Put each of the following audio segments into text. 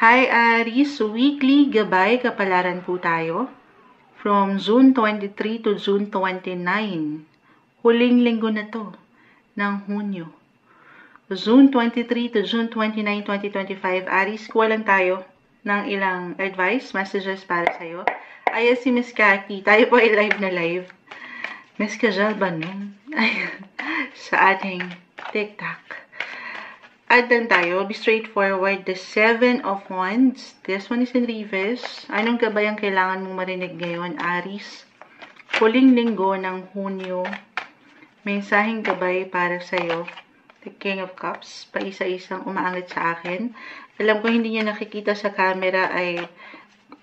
Hi Aries, weekly gabay kapalaran po tayo from June 23 to June 29. Huling linggo na to ng Hunyo. June 23 to June 29, 2025. Aries, kuha lang tayo ng ilang advice, messages para sa'yo. Ayan si Miss Kaki. Tayo po ay live na live. Miss Kajal ba nun? Sa ating TikTok. Add lang tayo. Be straightforward. The 7 of Wands. This one is in reverse. Anong gabay ang kailangan mong marinig ngayon, Aries? Huling linggo ng Hunyo. Mensaheng gabay para sa'yo. The King of Cups. Paisa-isang umaangat sa akin. Alam ko hindi niya nakikita sa camera ay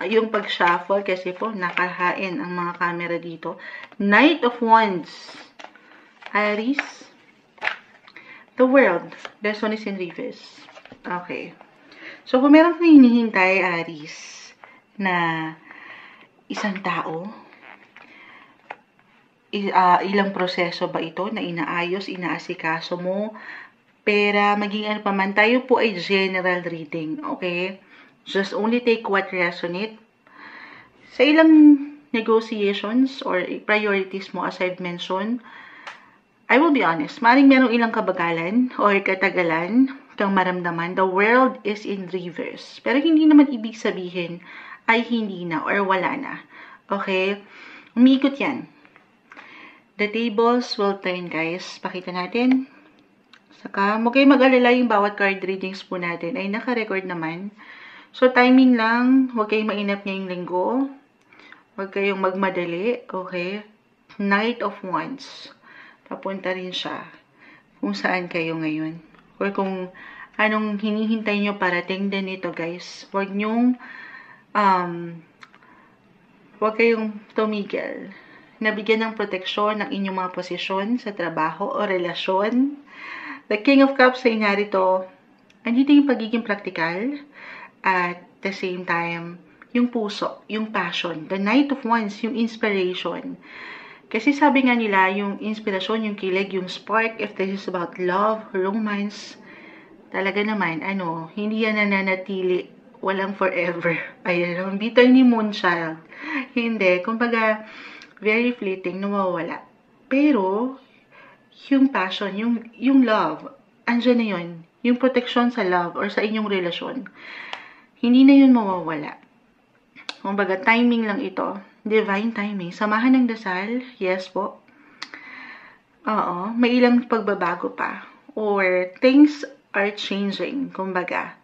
yung pag-shuffle kasi po nakahain ang mga camera dito. Knight of Wands. Aries. The World. This one is in reverse. Okay. So, kung meron kang hinihintay, Aries, na isang tao, ilang proseso ba ito na inaayos, inaasikaso mo, pera, maging ano pa man, tayo po ay general reading, okay? Just only take what resonate. Sa ilang negotiations or priorities mo, as I've mentioned, I will be honest, maring merong ilang kabagalan or katagalan kang maramdaman. The world is in reverse. Pero hindi naman ibig sabihin ay hindi na or wala na. Okay? Umiikot yan. The tables will turn, guys. Pakita natin. Saka, huwag kayong mag-alala yung bawat card readings po natin ay naka-record naman. So, timing lang. Huwag kayong mainap ngayong linggo. Huwag kayong magmadali. Okay? Knight of Wands. Papunta rin siya kung saan kayo ngayon. Or kung anong hinihintay nyo parating din ito, guys. Huwag kayong tumigil. Nabigyan ng proteksyon ng inyong mga posisyon sa trabaho o relasyon. The King of Cups ay narito. Andito yung pagiging praktikal at the same time, yung puso, yung passion. The Knight of Wands, yung inspiration. Kasi sabi nga nila, yung inspirasyon, yung kilig, yung spark, if this is about love, romance, talaga naman, hindi yan nananatili, walang forever. Ayun, bitaw ni Moonchild. Hindi, kumbaga, very fleeting, nawawala. Pero, yung passion, yung love, andyan na yun. Yung protection sa love or sa inyong relasyon, hindi na yun mawawala. Kumbaga, timing lang ito. Divine timing. Samahan ng dasal. Yes po. Oo. May ilang pagbabago pa. Or things are changing. Kumbaga.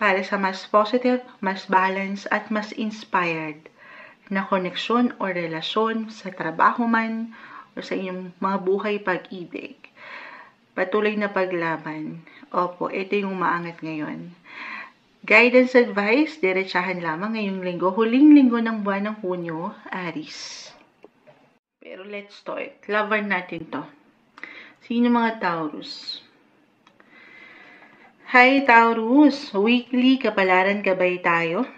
Para sa mas positive, mas balanced, at mas inspired na koneksyon o relasyon sa trabaho man o sa inyong mga buhay pag-ibig. Patuloy na paglaban. Opo, ito yung umaangat ngayon. Guidance advice, diretsahan lamang ngayong linggo, huling linggo ng buwan ng Hunyo, Aries. Pero let's start. Lover natin to. Sino mga Taurus? Hi Taurus! Weekly kapalaran gabay tayo.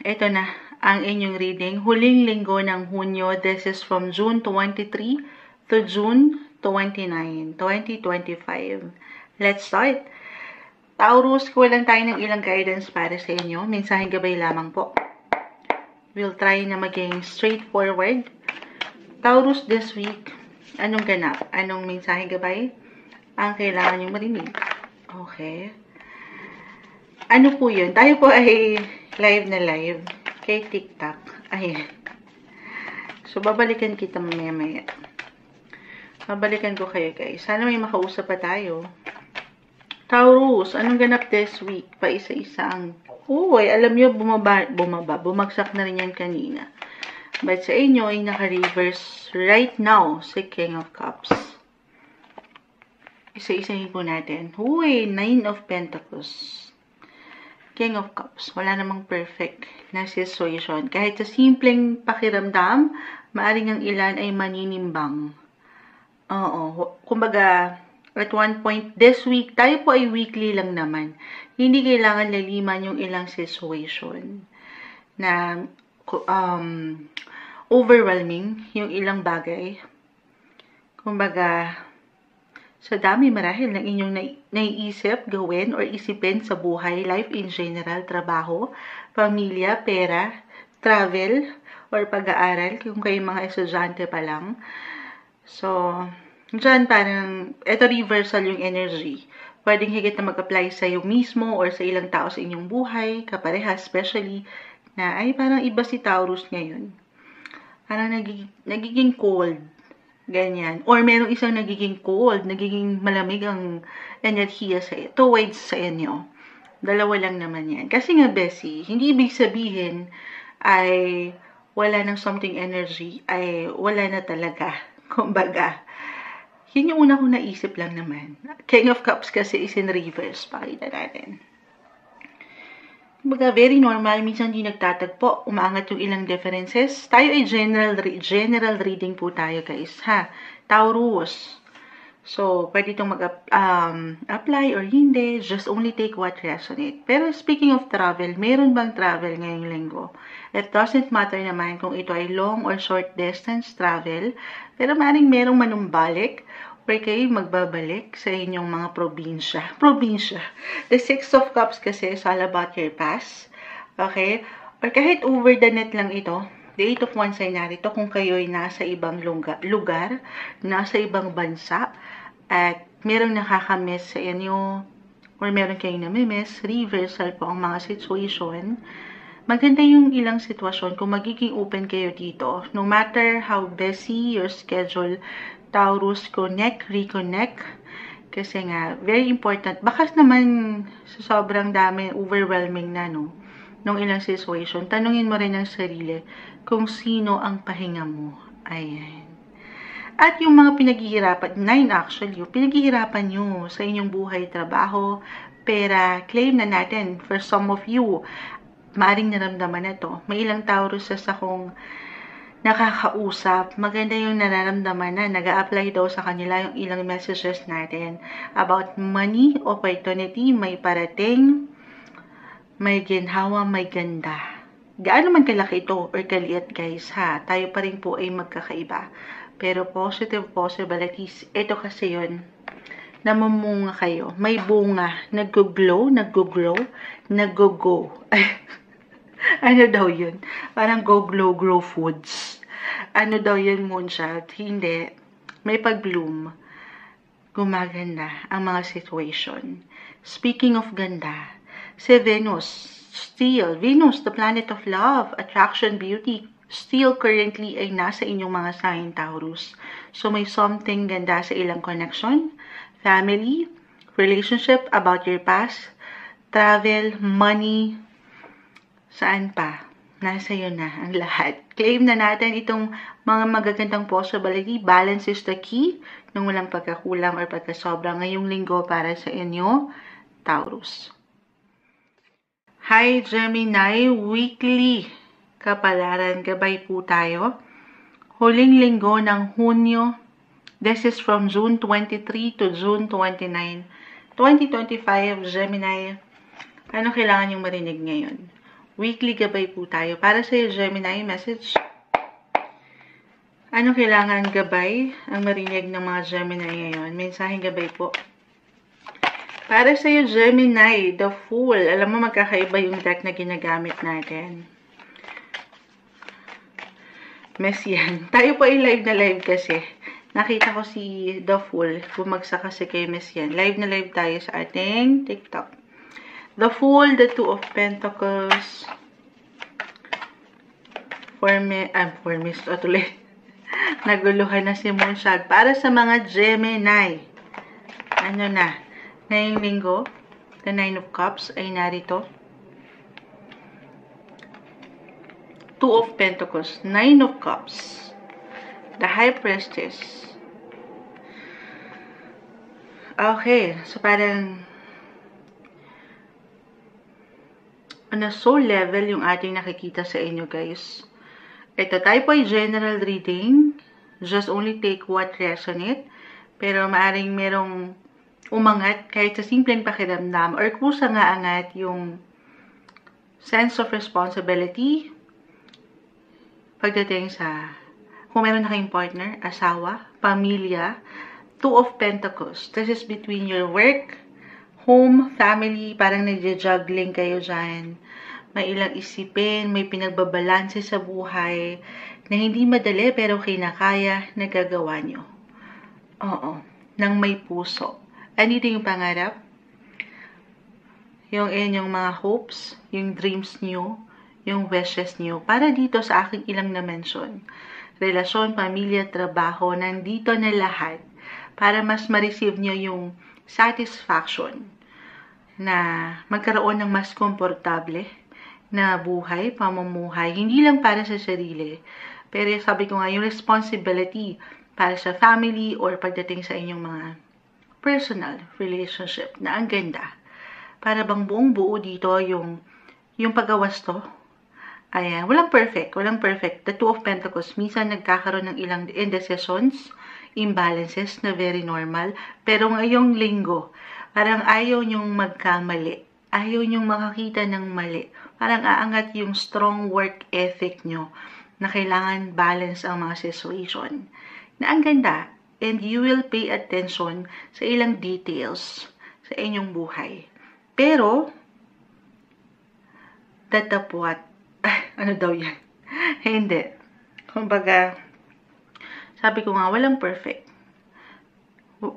Ito na ang inyong reading. Huling linggo ng Hunyo. This is from June 23 to June 29, 2025. Let's start. Taurus, kuha lang tayo ng ilang guidance para sa inyo. Mensaheng gabay lamang po. We'll try na maging straightforward. Taurus, this week, anong ganap? Anong mensaheng gabay ang kailangan nyo marinig? Okay. Ano po yun? Tayo po ay live na live kay TikTok. Ayan. So, babalikan kita mamaya-maya. Babalikan ko kayo, guys. Sana may makausap pa tayo. Taurus, anong ganap this week? Paisa-isa ang... Uy, alam nyo, bumagsak na rin yan kanina. But sa inyo, ay naka-reverse right now si King of Cups. Isa-isahin po natin. Uy, 9 of Pentacles. King of Cups. Wala namang perfect na situation. Kahit sa simpleng pakiramdam, maaring ang ilan ay maninimbang. Oo, kumbaga... At one point, this week, tayo po ay weekly lang naman. Hindi kailangan laliman yung ilang situation na overwhelming yung ilang bagay. Kumbaga, sa dami marahil ng inyong naiisip, gawin, or isipin sa buhay, life in general, trabaho, pamilya, pera, travel, or pag-aaral, kung kayo mga estudyante pa lang. So, dyan parang, ito reversal yung energy. Pwedeng higit na mag-apply sa iyo mismo or sa ilang tao sa inyong buhay, kaparehas, especially, na ay parang iba si Taurus ngayon. Parang nagiging cold. Ganyan. Or merong isang nagiging cold, nagiging malamig ang enerhiya towards sa inyo. Dalawa lang naman yan. Kasi nga, Bessie, hindi ibig sabihin ay wala ng something energy, ay wala na talaga. Kumbaga, yun yung una kong naisip lang naman. King of Cups kasi is in reverse. Pakita natin. Kumbaga, very normal. Minsan di nagtatagpo. Umaangat yung ilang differences. Tayo ay general reading po tayo, guys. Ha? Taurus. So, pwede itong mag-apply or hindi. Just only take what resonate. Pero speaking of travel, meron bang travel ngayong linggo? It doesn't matter naman kung ito ay long or short distance travel. Pero maring merong manumbalik or kayo magbabalik sa inyong mga probinsya. The Six of Cups kasi is all about your past. Okay? Or kahit over the net lang ito, the Eight of Wands ay narito kung kayo ay nasa ibang lugar, nasa ibang bansa, at merong nakakamiss sa inyo, or meron kayong namimiss, reversal po ang mga situation. Maganda yung ilang sitwasyon kung magiging open kayo dito. No matter how busy your schedule, Taurus, reconnect. Kasi nga, very important. Bakas naman sa sobrang dami, overwhelming na, no? Nung ilang situation, tanungin mo rin ang sarili kung sino ang pahinga mo. Ayan. At yung mga pinaghihirapan, 9 actually, yung pinaghihirapan nyo sa inyong buhay, trabaho, pera, claim na natin. For some of you, maaring naramdaman na to. May ilang Taurus sa akong nakakausap, maganda yung nararamdaman na nag-a-apply daw sa kanila yung ilang messages natin about money, opportunity, may parating, may ginhawa, may ganda. Gaano man kalaki ito or kaliit, guys, ha? Tayo pa rin po ay magkakaiba. Pero positive possibilities, ito kasi yun, namumunga kayo. May bunga, nag-glow, nag-grow, nag-go. Ano daw yun? Parang grow foods. Ano daw yun, Moonchild? Hindi. May pag-bloom. Gumaganda ang mga situation. Speaking of ganda, si Venus, Venus, the planet of love, attraction, beauty, still currently ay nasa inyong mga sign, Taurus. So may something ganda sa ilang connection, family, relationship, about your past, travel, money, saan pa? Nasa iyo na ang lahat. Claim na natin itong mga magagandang possibility. Balance is the key nung walang pagkakulang or pagkasobra ngayong linggo para sa inyo, Taurus. Hi, Gemini. Weekly kapalaran gabay po tayo. Huling linggo ng Hunyo. This is from June 23 to June 29, 2025, Gemini. Ano kailangan yung marinig ngayon? Weekly gabay po tayo. Para sa iyo, Gemini, message. Ano kailangan gabay ang marinig ng mga Gemini ngayon? Mensaheng gabay po. Para sa iyo, Gemini, the Fool. Alam mo, magkakaiba yung deck na ginagamit natin. Messian. Tayo po ay live na live kasi. Nakita ko si the Fool. Bumagsak kasi kay Messian. Live na live tayo sa ating TikTok. The Fool, the Two of Pentacles, Formis, tuloy. Naguluhan na si Moonshag. Para sa mga Gemini, ano na, ngayong linggo, the Nine of Cups ay narito. Two of Pentacles, Nine of Cups, the High Priestess. Okay, so parang na soul level yung ating nakikita sa inyo, guys. Ito, tayo po ay general reading. Just only take what resonate. Pero maaring merong umangat kahit sa simpleng pakiramdam or kusa nga angat yung sense of responsibility pagdating sa kung meron na kayong partner, asawa, pamilya, Two of Pentacles. This is between your work, home, family, parang nagja-juggling kayo dyan. May ilang isipin, may pinagbabalanse sa buhay, na hindi madali pero kinakaya, nagagawa nyo. Oo, nang may puso. Andito yung pangarap, yung inyong mga hopes, yung dreams nyo, yung wishes nyo. Para dito sa aking ilang na-mention, relasyon, pamilya, trabaho, nandito na lahat para mas ma-receive nyo yung satisfaction na magkaroon ng mas komportable na buhay, pamumuhay, hindi lang para sa sarili, pero sabi ko nga, yung responsibility para sa family or pagdating sa inyong mga personal relationship na ang ganda. Para bang buong buo dito yung paggawasto. Ayan, walang perfect. The Two of Pentacles, minsan nagkakaroon ng ilang indecisions, imbalances na very normal. Pero ngayong linggo, parang ayaw nyong magkamali. Ayaw nyong makakita ng mali. Parang aangat yung strong work ethic nyo na kailangan balance ang mga situation. Na ang ganda. And you will pay attention sa ilang details sa inyong buhay. Pero, datapwat. Ano daw yan? Hindi. Kumbaga, sabi ko nga, walang perfect.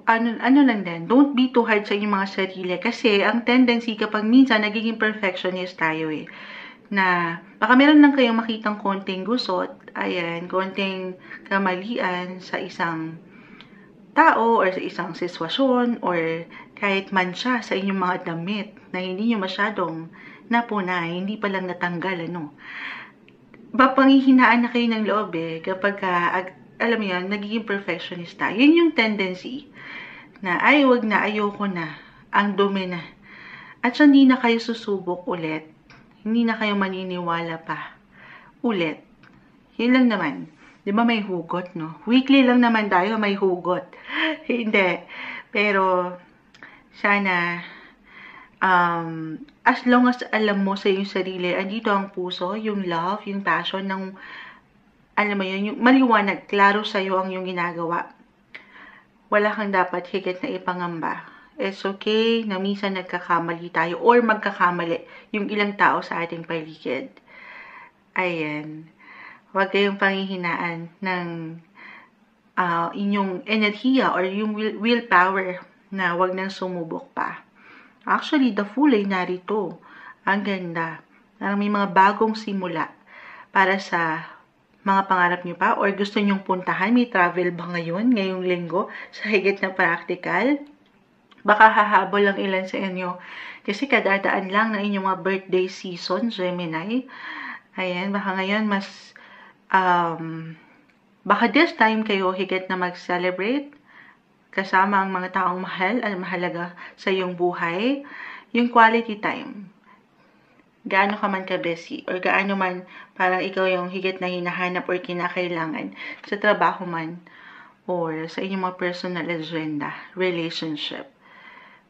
Ano lang din, don't be too hard sa inyong mga sarili. Kasi, ang tendency kapag minsan, nagiging perfectionist tayo eh. Na, baka meron lang kayong makitang konting gusot, ayan, konting kamalian sa isang tao or sa isang sitwasyon or kahit man siya sa inyong mga damit na hindi nyo masyadong napunay, hindi pa lang natanggal, ano. Mapanghihinaan na kayo ng loob eh kapag alam mo yan, nagiging perfectionista. Yun yung tendency na ay wag na, ayoko na, ang dumi na. At so, hindi na kayo susubok ulit. Hindi na kayo maniniwala pa ulit. Yun lang naman. Di ba may hugot, no? Weekly lang naman tayo, may hugot. Hindi. Pero, sana, as long as alam mo sa iyong sarili, andito ang puso, yung love, yung passion, ng, alam mo yun, yung maliwanag, klaro sa'yo ang yung ginagawa. Wala kang dapat higit na ipangamba. It's okay na minsan nagkakamali tayo or magkakamali yung ilang tao sa ating paligid. Ayan. Huwag kayong panghihinaan ng inyong enerhiya or yung willpower na huwag nang sumubok pa. Actually, the Fool ay narito. Ang ganda. Parang may mga bagong simula para sa mga pangarap nyo pa or gusto nyong puntahan. May travel ba ngayong linggo, sa higit na practical? Baka hahabol lang ilan sa inyo. Kasi kadadaan lang ng inyong mga birthday season, Gemini. Ayan, baka ngayon mas baka this time kayo higit na mag-celebrate kasama ang mga taong mahal at mahalaga sa iyong buhay. Yung quality time. Gaano ka man ka-busy or gaano man parang ikaw yung higit na hinahanap or kinakailangan sa trabaho man or sa inyong mga personal agenda, relationship.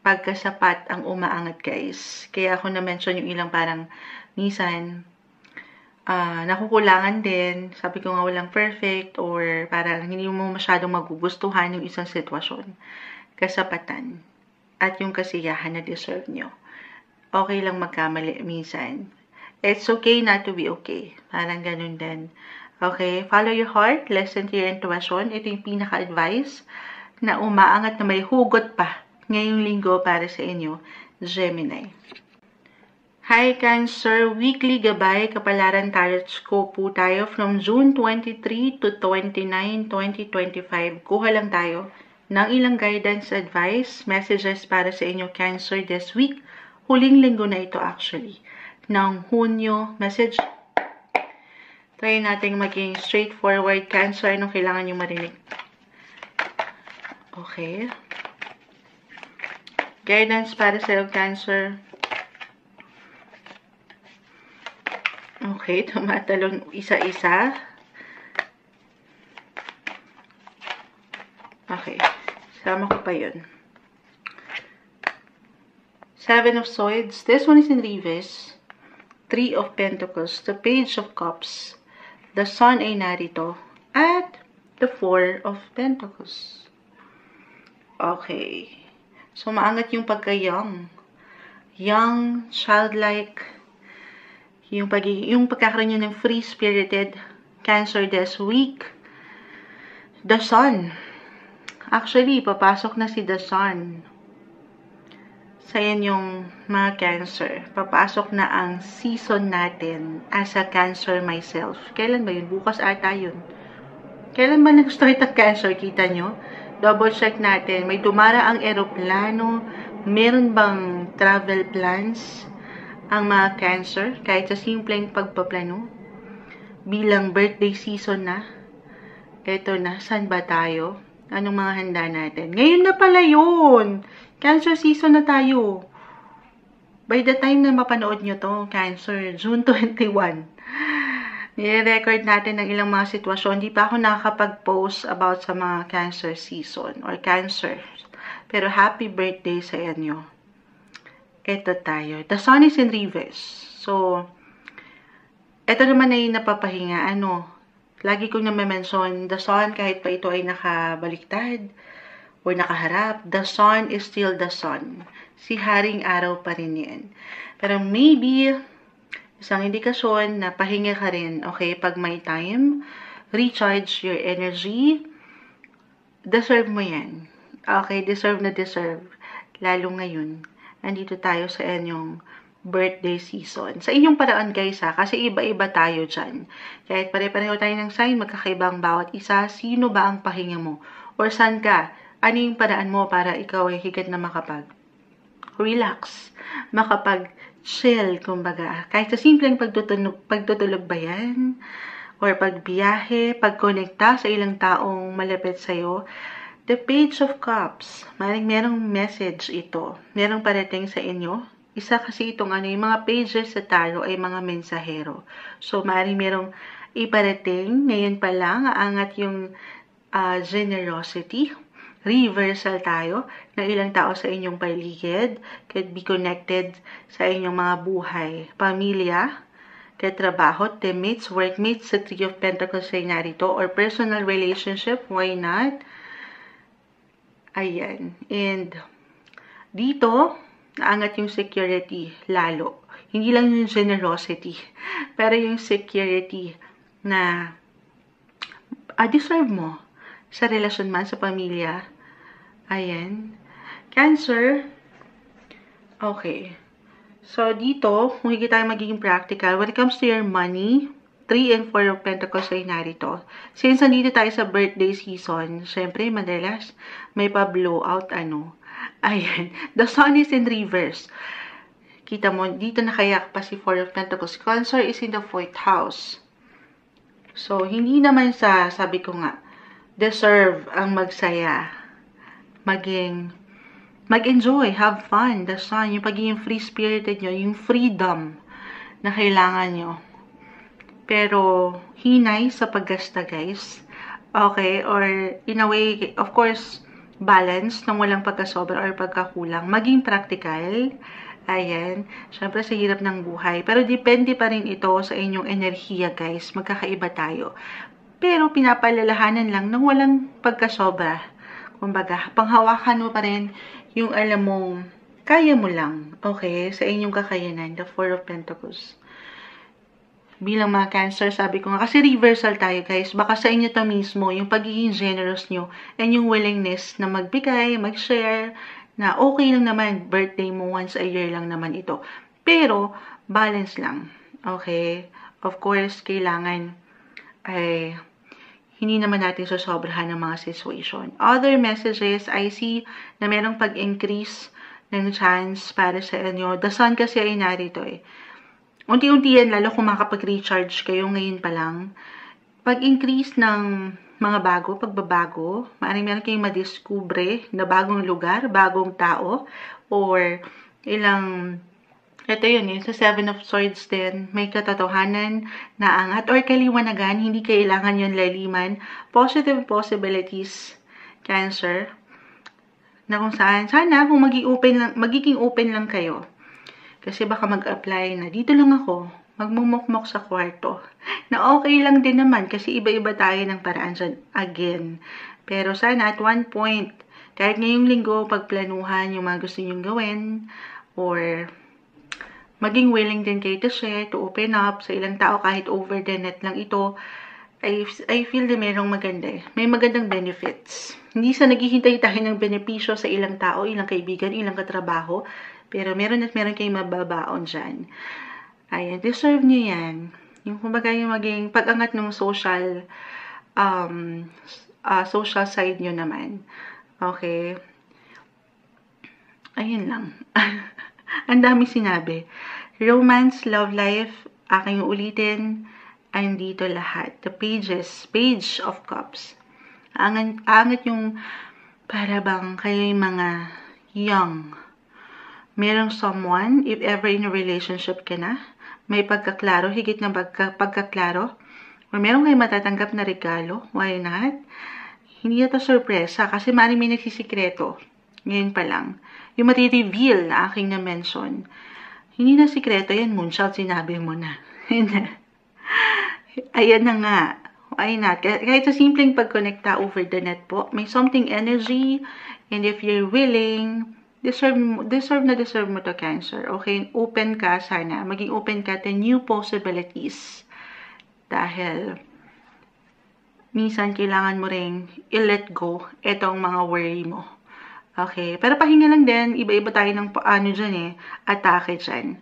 Pagkasapat ang umaangat, guys. Kaya ako na-mention yung ilang parang minsan nakukulangan din. Sabi ko nga walang perfect or parang hindi mo masyadong magugustuhan yung isang sitwasyon. Kasapatan at yung kasiyahan na deserve nyo. Okay lang magkamali minsan. It's okay not to be okay. Parang ganun din. Okay? Follow your heart. Listen to your intuition. Ito yung pinaka-advice na umaangat na may hugot pa ngayong linggo para sa inyo, Gemini. Hi Cancer, weekly gabay kapalaran tarot scope po tayo from June 23 to 29, 2025. Kuha lang tayo ng ilang guidance, advice, messages para sa inyo Cancer this week. Huling linggo na ito actually, ng Hunyo message. Try natin maging straightforward Cancer. Anong kailangan nyo marinig? Okay. Guidance para sa iyo Cancer. Okay, tumatalon isa-isa. Okay, sama ko pa yun. Seven of Swords. This one is in reverse. Three of Pentacles. The Page of Cups. The Sun ay narito. At the Four of Pentacles. Okay. So, maangat yung pagka-young. Young, childlike, yung pagkakaroon nyo ng free-spirited, Cancer this week. The Sun. Actually, papasok na si The Sun sa inyong mga Cancer. Papasok na ang season natin as a Cancer myself. Kailan ba yun? Bukas ata yun. Kailan ba nag-start ang Cancer? Kita nyo? Double check natin. May dumara ang eroplano. Meron bang travel plans ang mga Cancer? Kahit sa simpleng pagpaplano. Bilang birthday season na. Eto na. Saan ba tayo? Anong mga handa natin? Ngayon na pala yun. Cancer season na tayo. By the time na mapanood nyo to, Cancer, June 21. Nire-record natin ng ilang mga sitwasyon. Di pa ako nakakapag-post about sa mga Cancer season or Cancer. Pero happy birthday sa inyo. Ito tayo. The Sun is in reverse. So, ito naman ay napapahinga. Lagi kong na-mention, the Sun, kahit pa ito ay nakabaliktad o nakaharap, the Sun is still the Sun. Si Haring Araw pa rin yan. Pero maybe, isang indikasyon na pahinga ka rin, okay, pag may time, recharge your energy, deserve mo yan. Okay, deserve na deserve. Lalo ngayon, nandito tayo sa inyong birthday season. Sa inyong paraan guys kasi iba-iba tayo dyan. Kahit pare-pareho tayo ng sign, magkakaibang bawat isa, sino ba ang pahinga mo? Or saan ka? Ano yung paraan mo para ikaw ay higit na makapag-relax, makapag-chill, kumbaga. Kahit sa simpleng pagtutulog ba yan? Or pagbiyahe, pagkonekta sa ilang taong malapit sa'yo. The Page of Cups, merong message ito. Merong parating sa inyo. Isa kasi itong yung mga pages sa tarot ay mga mensahero. So, merong iparating. Ngayon pa lang, aangat yung generosity. Reversal tayo ng ilang tao sa inyong paligid. Could be connected sa inyong mga buhay. Pamilya, katrabaho, teammates, workmates, sa Three of Pentacles ay narito. Or personal relationship, why not? Ayan. And dito, naangat yung security lalo. Hindi lang yung generosity, pero yung security na deserve mo sa relasyon man, sa pamilya. Ayan. Cancer. Okay. So, dito, kung hindi tayo magiging practical, when it comes to your money, 3 and 4 of Pentacles ay narito. Since nandito tayo sa birthday season, syempre, madalas, may pa-blowout, Ayan. The Sun is in reverse. Kita mo, dito nakayak pa si 4 of Pentacles. Cancer is in the 4th house. So, hindi naman sabi ko nga, deserve ang magsaya. Mag-enjoy, have fun. The Sun, yung pagiging free-spirited nyo, yung freedom na kailangan nyo. Pero, hinay sa paggasta, guys. Okay? Or, in a way, of course, balance nang walang pagkasobra or pagkakulang. Maging practical. Ayan. Siyempre sa hirap ng buhay. Pero depende pa rin ito sa inyong enerhiya, guys. Magkakaiba tayo. Pero pinapalalahanan lang nang walang pagkasobra. Kumbaga, panghawakan mo pa rin yung alam mong kaya mo lang. Okay? Sa inyong kakayanan. The 4 of Pentacles. Bilang mga Cancer, sabi ko nga, kasi reversal tayo guys, baka sa inyo to mismo, yung pagiging generous nyo, and yung willingness na magbigay, mag-share, na okay lang naman, birthday mo once a year lang naman ito. Pero, balance lang. Okay? Of course, kailangan ay hindi naman natin sosobrahan ng mga situation. Other messages, I see na merong pag-increase ng chance para sa inyo. The Sun kasi ay narito Unti-unti yan, lalo kung makapag-recharge kayo ngayon pa lang. Pag-increase ng mga pagbabago, maaaring meron kayong madiskubre na bagong lugar, bagong tao, or ito yun, sa 7 of Swords din, may katotohanan na angat, or kaliwanagan, hindi kailangan yun laliman. Positive possibilities, Cancer, na kung saan, sana kung magiging open lang kayo. Kasi baka mag-apply na, dito lang ako, magmumukmok sa kwarto. Na okay lang din naman, kasi iba-iba tayo ng paraan dyan. Again. Pero sana at one point, Kahit ngayong linggo, pagplanuhan yung mga gusto nyong gawin, or maging willing din kayo to share, to open up sa ilang tao kahit over the net lang ito, I feel na mayroong maganda eh. May magandang benefits. Hindi sa naghihintay tayo ng benepisyo sa ilang tao, ilang kaibigan, ilang katrabaho, pero meron kayong mababaon dyan. Ayan, deserve nyo yan. Yung kumbaga yung maging pag-angat ng social side nyo naman. Okay? Ayun lang. Ang dami sinabi. Romance, love life, aking ulitin, andito lahat. The page of cups. Angat yung para bang kayo yung mga young. Merong someone, if ever in a relationship ka na, may pagkaklaro, higit na pagkaklaro, or meron kayo matatanggap na regalo, why not? Hindi ito sorpresa, kasi maaaring may nagsisikreto. Ngayon pa lang. Yung mati-reveal na aking na-mention, hindi na sikreto yan, moonshot, sinabi mo na. Ayan na nga. Why not? Kahit sa simpleng pagkonekta over the net po, may something energy, and if you're willing, deserve mo to, Cancer. Okay? Open ka sana. Maging open ka to new possibilities. Dahil, minsan kailangan mo ring i-let go itong mga worry mo. Okay? Pero pahinga lang din. Iba-iba tayo ng dyan eh. Atake dyan.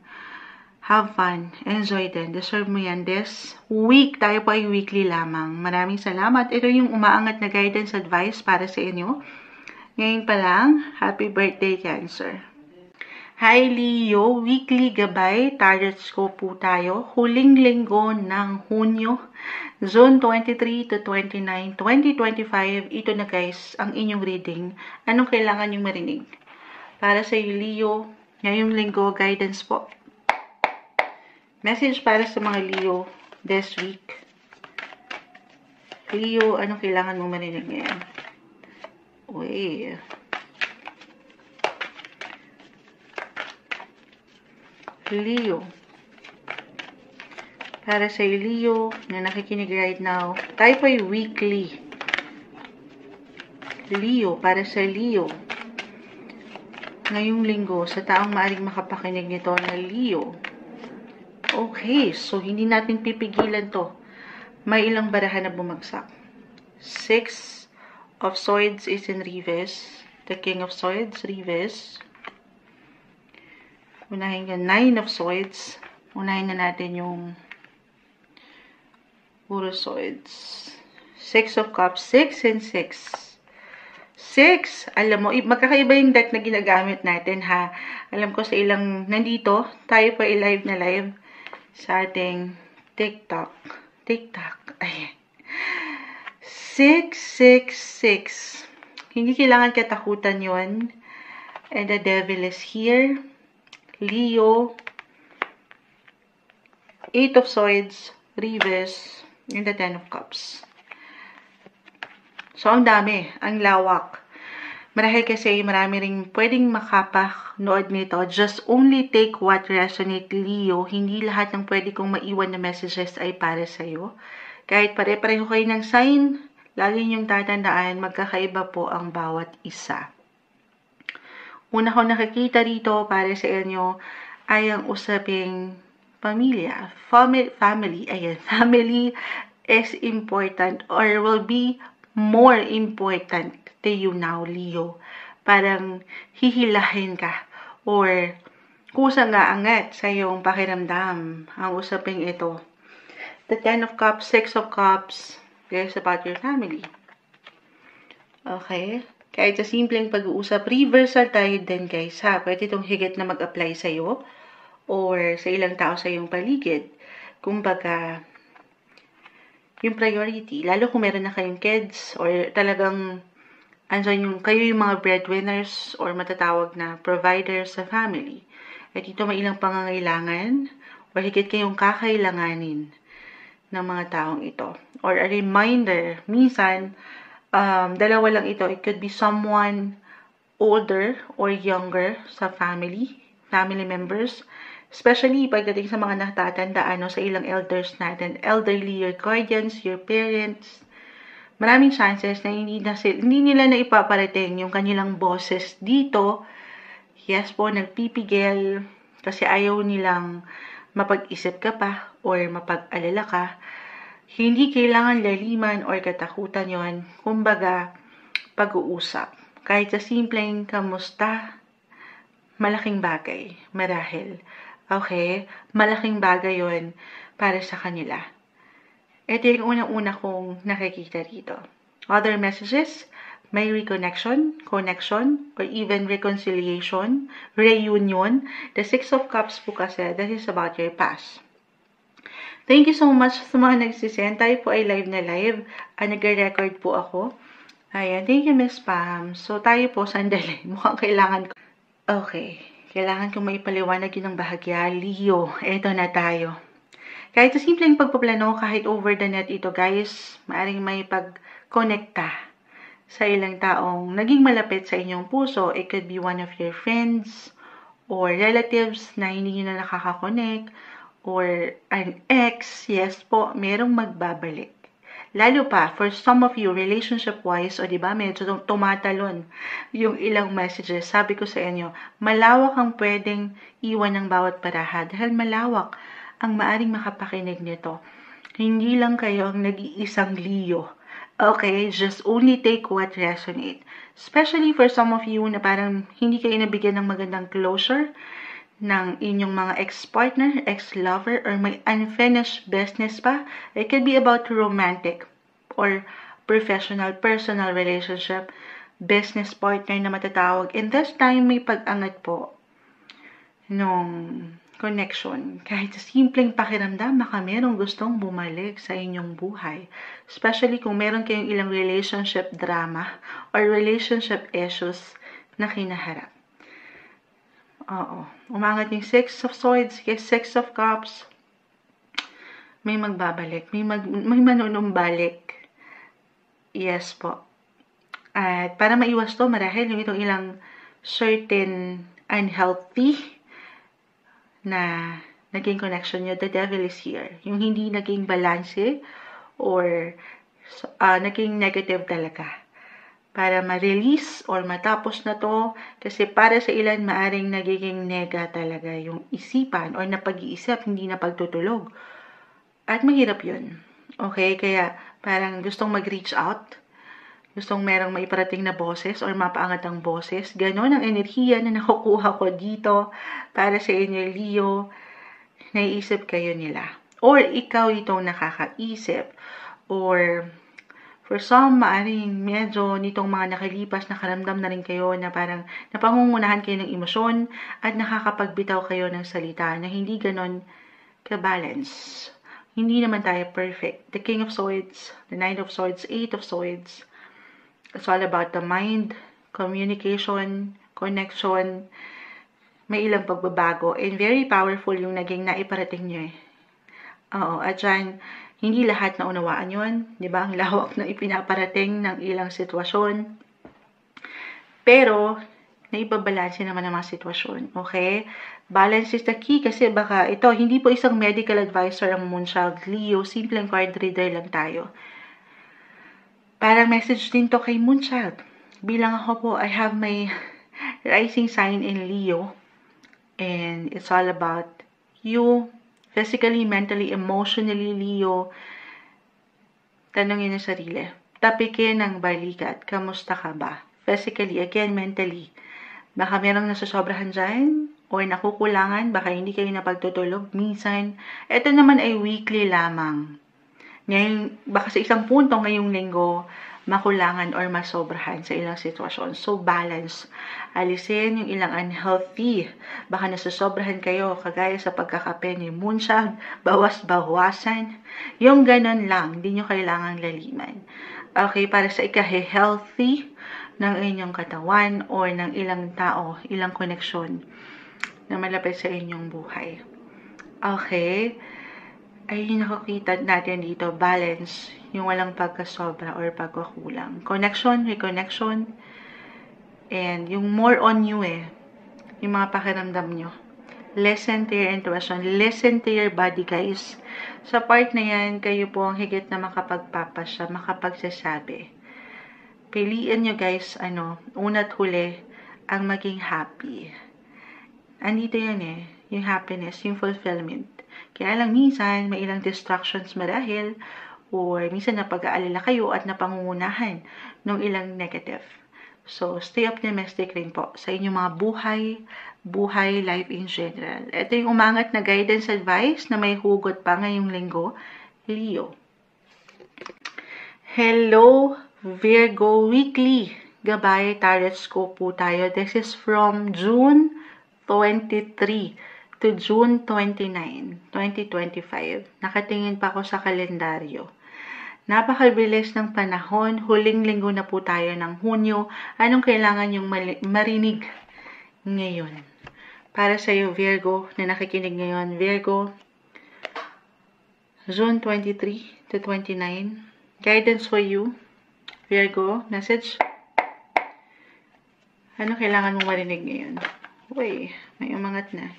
Have fun. Enjoy din. Deserve mo yan. This week, tayo po ay weekly lamang. Maraming salamat. Ito yung umaangat na guidance advice para sa inyo. Ngayon pa lang, happy birthday, Cancer. Hi, Leo. Weekly gabay. Tarot scope po tayo. Huling linggo ng Hunyo. Zone 23 to 29, 2025. Ito na guys, ang inyong reading. Anong kailangan yung marinig? Para sa Leo, ngayong linggo, guidance po. Message para sa mga Leo this week. Leo, anong kailangan mo marinig ngayon? Uy. Leo. Para sa Leo na nakikinig right now, tayo po ay weekly. Leo, para sa Leo. Ngayong linggo, sa taong maaring makapakinig nito na Leo. Okay, so hindi natin pipigilan to. May ilang barahan na bumagsak. 6 of Swords is in reverse. The King of Swords, reverse. Unahin yung 9 of Swords. Unahin na natin yung puro Swords. 6 of Cups, 6 and 6. 6, alam mo, magkakaiba yung deck na ginagamit natin ha. Alam ko sa ilang, nandito, tayo pa i-live na live sa ating TikTok. Ay. 666. Hindi kailangan katakutan yon. And the devil is here. Leo. 8 of Swords. Reverse. And the 10 of Cups. So, ang dami. Ang lawak. Marahil kasi marami ring pwedeng makapanood nito. Just only take what resonate, Leo. Hindi lahat ng pwede kong maiwan na messages ay para sa'yo. Kahit pare-pareho kayo ng sign, lagi niyong tatandaan, magkakaiba po ang bawat isa. Una ko nakikita rito para sa inyo ay ang usaping pamilya. Family. Ayan, family is important or will be more important to you now, Leo. Parang hihilahin ka or kusang aangat sa iyong pakiramdam ang usaping ito. The 10 of Cups, 6 of Cups, is about your family. Okay? Kahit sa simpleng pag-uusap, reversal tayo din guys ha. Pwede itong higit na mag-apply sa'yo or sa ilang tao sa iyong paligid. Kumbaga, yung priority, lalo kung meron na kayong kids or talagang kayo yung mga breadwinners or matatawag na providers sa family. At ito may ilang pangangailangan or higit kayong kakailanganin ng mga taong ito. Or a reminder, minsan, dalawa lang ito. It could be someone older or younger sa family members. Especially pagdating sa mga natatandaan sa ilang elders natin. Elderly, your guardians, your parents. maraming chances na hindi nila na ipaparating yung kanilang boses dito. Yes po, nagpipigil kasi ayaw nilang mapag-isip ka pa or mapag-alala ka. Hindi kailangan laliman or katakutan yon. Kumbaga, pag-uusap. Kahit sa simpleng kamusta, malaking bagay, marahil. Okay? Malaking bagay yon para sa kanila. Ito yung unang-una kong nakikita rito. Other messages, may reconnection, connection, or even reconciliation, reunion. The Six of Cups po kasi, that is about your past. Thank you so much sa mga nagsisend. Tayo po ay live na live. Nag-record po ako. Ayan, thank you Miss Pam. So tayo po, sandali. Mukhang kailangan ko. Okay, kailangan kong maipaliwanag yun ng bahagya. Leo, eto na tayo. Kahit sa simpleng pagpaplano, kahit over the net ito guys, maaaring may pag-connecta sa ilang taong naging malapit sa inyong puso. It could be one of your friends or relatives na hindi nyo na nakaka-connect or an ex. Yes po, merong magbabalik. Lalo pa, for some of you, relationship-wise, o diba, medyo tumatalon yung ilang messages. Sabi ko sa inyo, malawak ang pwedeng iwan ng bawat paraha dahil malawak ang maaring makapakinig nito. Hindi lang kayo ang nag-iisang Leo. Okay, just only take what resonate. Especially for some of you na parang hindi kayo nabigyan ng magandang closure ng inyong mga ex-partner, ex-lover, or may unfinished business pa. It could be about romantic or professional, personal relationship, business partner na matatawag. And this time, may pag-angat po nung connection. Kahit sa simpleng pakiramdam, baka merong gustong bumalik sa inyong buhay. Especially kung meron kayong ilang relationship drama or relationship issues na kinaharap. Oo. Umangat yung Six of Swords, Six of Cups. May magbabalik. May manunumbalik. Yes po. At para maiwas to, marahil yung itong ilang certain unhealthy na naging connection nyo, the devil is here. Yung hindi naging balanse or naging negative talaga. Para ma-release or matapos na to, kasi para sa ilan maaring nagiging nega talaga yung isipan or napag-iisip, hindi na pagtutulog. At mahirap yun. Okay, kaya parang gustong mag-reach out, gustong merong maiparating na boses or mapaangat ang boses. Ganon ang enerhiya na nakukuha ko dito para sa inyo, Leo. Naiisip kayo nila. Or ikaw itong nakakaisip. Or for some, maaring medyo nitong mga nakalipas, nakaramdam na rin kayo na parang napangungunahan kayo ng emosyon at nakakapagbitaw kayo ng salita na hindi ganon ka-balance. Hindi naman tayo perfect. The King of Swords, the Knight of Swords, Eight of Swords. It's all about the mind, communication, connection. May ilang pagbabago and very powerful yung naging naiparating nyo eh. Oo, at dyan, hindi lahat na unawaan yun. Diba? Ang lawak na ipinaparating ng ilang sitwasyon. Pero, naibabalanse naman ang mga sitwasyon. Okay? Balance is the key kasi baka ito, hindi po isang medical advisor ang Moonchild Leo. Simpleng card reader lang tayo. Parang message din to kay Moonchild. Bilang ako po, I have my rising sign in Leo. And it's all about you, physically, mentally, emotionally, Leo. Tanongin ang sarili. Tapikin ng balikat. Kamusta ka ba? Physically, again, mentally. Baka merong nasasobrahan dyan o nakukulangan. Baka hindi kayo napagtutulog. Minsan, ito naman ay weekly lamang. Ngayon, baka sa isang punto ngayong linggo, makulangan or masobrahan sa ilang sitwasyon. So, balance. Alisin yung ilang unhealthy. Baka nasasobrahan kayo, kagaya sa pagkakape ni Moonchild, bawas-bawasan. Yung ganon lang, hindi nyo kailangang laliman. Okay, para sa ikahe-healthy ng inyong katawan or ng ilang tao, ilang koneksyon na malapit sa inyong buhay. Okay, ay nakikita natin dito, balance, yung walang pagkasobra or pagkakulang. Connection, reconnection, and yung more on you yung mga pakiramdam nyo. Listen to your intuition. Listen to your body, guys. Sa part na yan, kayo po ang higit na makapagpapasya, makapagsasabi. Piliin nyo, guys, una't huli, ang maging happy. Andito yan yung happiness, yung fulfillment. Kaya lang minsan, may ilang distractions marahil, or minsan napag-aalala kayo at napangungunahan ng ilang negative. So, stay optimistic rin po sa inyong mga buhay, life in general. Ito yung umangat na guidance advice na may hugot pa ngayong linggo, Leo. Hello, Virgo Weekly. Gabay Tarot Scope po tayo. This is from June 23 to June 29, 2025. Nakatingin pa ako sa kalendaryo. Napakabilis ng panahon. Huling linggo na po tayo ng Hunyo. Anong kailangan yung marinig ngayon? Para sa iyo, Virgo, na nakikinig ngayon. Virgo, June 23 to 29. Guidance for you. Virgo, message. Anong kailangan mong marinig ngayon? Uy, may umangat na.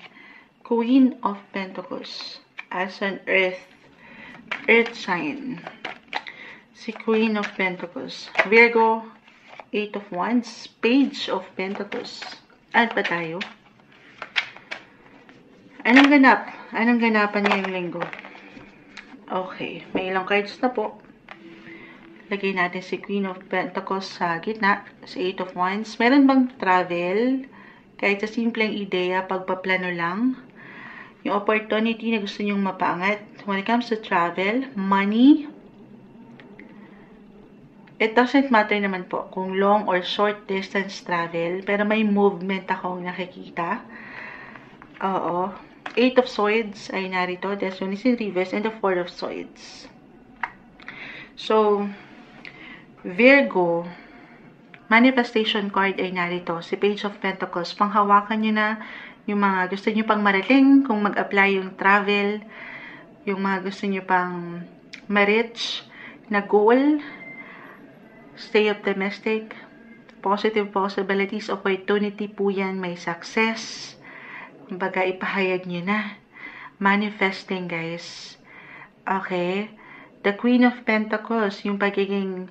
Queen of Pentacles as an earth sign. Si Queen of Pentacles. Virgo, 8 of Wands, Page of Pentacles. Ano pa tayo? Anong ganap? Anong ganapan ngayong linggo? Okay, may ilang cards na po. Lagay natin si Queen of Pentacles sa gitna, si 8 of Wands. Meron bang travel? Kahit sa simpleng ideya, pagpaplano lang. Yung opportunity na gusto nyong mapaangat. When it comes to travel, money, it doesn't matter naman po kung long or short distance travel, pero may movement akong nakikita. Oo. 8 of Swords ay narito. This one is in reverse, and the 4 of Swords. So, Virgo, manifestation card ay narito. Si Page of Pentacles. Panghawakan nyo na yung mga gusto nyo pang marating, kung mag-apply yung travel, yung mga gusto nyo pang ma-reach na goal. Stay optimistic. Positive possibilities, opportunity po yan. May success. Kumbaga, ipahayag nyo na. Manifesting, guys. Okay? The Queen of Pentacles, yung pagiging,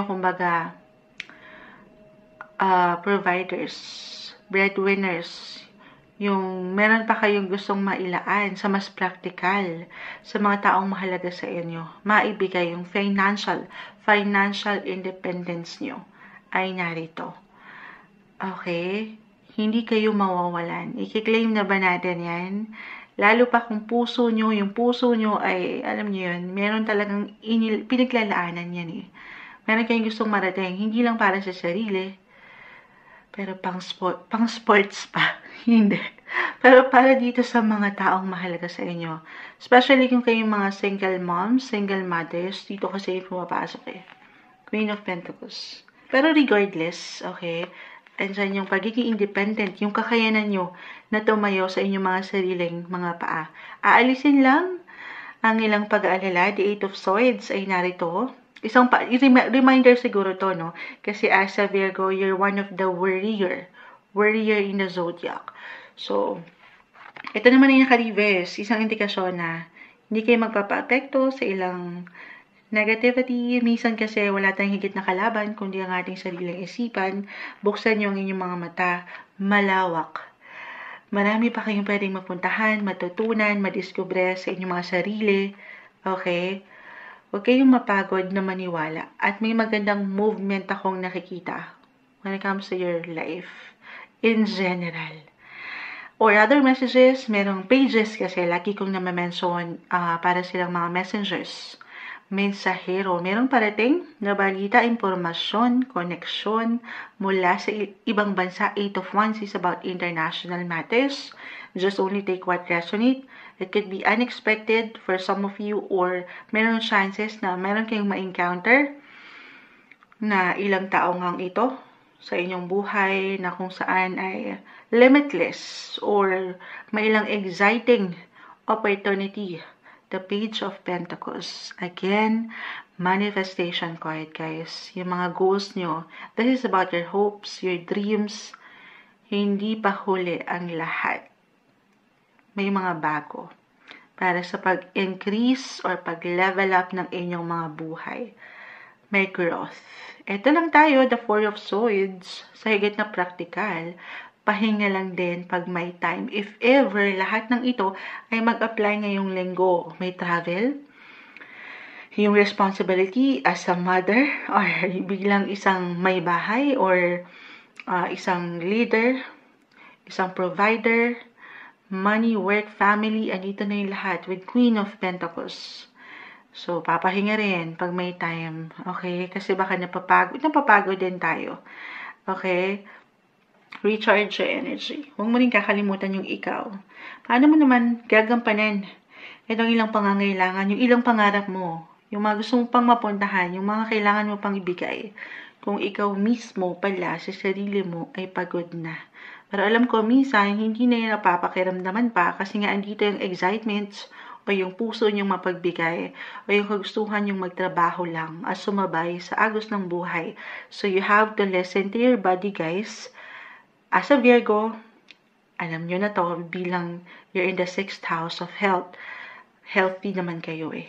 kumbaga, providers, breadwinners, yung meron pa kayong gustong mailaan sa mas practical, sa mga taong mahalaga sa inyo, maibigay yung financial independence nyo ay narito. Okay? Hindi kayo mawawalan. I-claim na ba natin yan? Lalo pa kung yung puso nyo ay, alam nyo yun, meron talagang pinaglalaanan yan eh. Meron kayong gustong marating, hindi lang para sa sarili, pero pang sports pa. Hindi. Pero para dito sa mga taong mahalaga sa inyo. Especially kung kayong mga single moms, single mothers, dito kasi pumapasok eh. Queen of Pentacles. Pero regardless, okay, andyan yung pagiging independent, yung kakayanan nyo na tumayo sa inyong mga sariling mga paa. Aalisin lang ang ilang pag-aalala. The 8 of Swords ay narito. Isang reminder siguro to, no? Kasi as a Virgo, you're one of the warrior in the zodiac. So, ito naman yung naka-reverse. Isang indikasyon na hindi kayo magpapa-apekto sa ilang negativity. Minsan kasi wala tayong higit na kalaban, kundi ang ating sariling isipan. Buksan nyo ang inyong mga mata. Malawak. Marami pa kayong pwedeng mapuntahan, matutunan, madiskubre sa inyong mga sarili. Okay? Huwag kayong mapagod na maniwala. At may magandang movement akong nakikita when it comes to your life in general. Or other messages, merong pages kasi lagi kong namamention para silang mga messengers. Mensahero. Merong parating na balita, impormasyon, koneksyon mula sa ibang bansa. 8 of Wands is about international matters. Just only take what resonates. It could be unexpected for some of you, or meron chances na meron kayong ma-encounter na ilang taong ngang ito sa inyong buhay na kung saan ay limitless or may ilang exciting opportunity. The Page of Pentacles. Again, manifestation card, guys. Yung mga goals nyo. This is about your hopes, your dreams. Hindi pa huli ang lahat. may mga bago para sa pag-increase or pag-level up ng inyong mga buhay. May growth. Ito lang tayo, the Four of Swords, sa higit na practical. Pahinga lang din pag may time. If ever, lahat ng ito ay mag-apply ngayong linggo. May travel, yung responsibility as a mother, or biglang isang may bahay, or isang leader, isang provider, money, work, family, andito na yung lahat with Queen of Pentacles. So, papahinga rin pag may time. Okay? Kasi baka napapagod din tayo. Okay? Recharge your energy. Huwag mo rin kakalimutan yung ikaw. Paano mo naman gagampanan itong ilang pangangailangan, yung ilang pangarap mo, yung mga gusto mo pang mapuntahan, yung mga kailangan mo pang ibigay, kung ikaw mismo pala sa sarili mo ay pagod na. Pero alam ko, minsan, hindi na yung napapakiramdaman pa kasi nga andito yung excitements o yung puso niyong mapagbigay o yung kagustuhan yung magtrabaho lang at sumabay sa agos ng buhay. So, you have to listen to your body, guys. As a Virgo, alam nyo na to, bilang you're in the 6th house of health. Healthy naman kayo eh.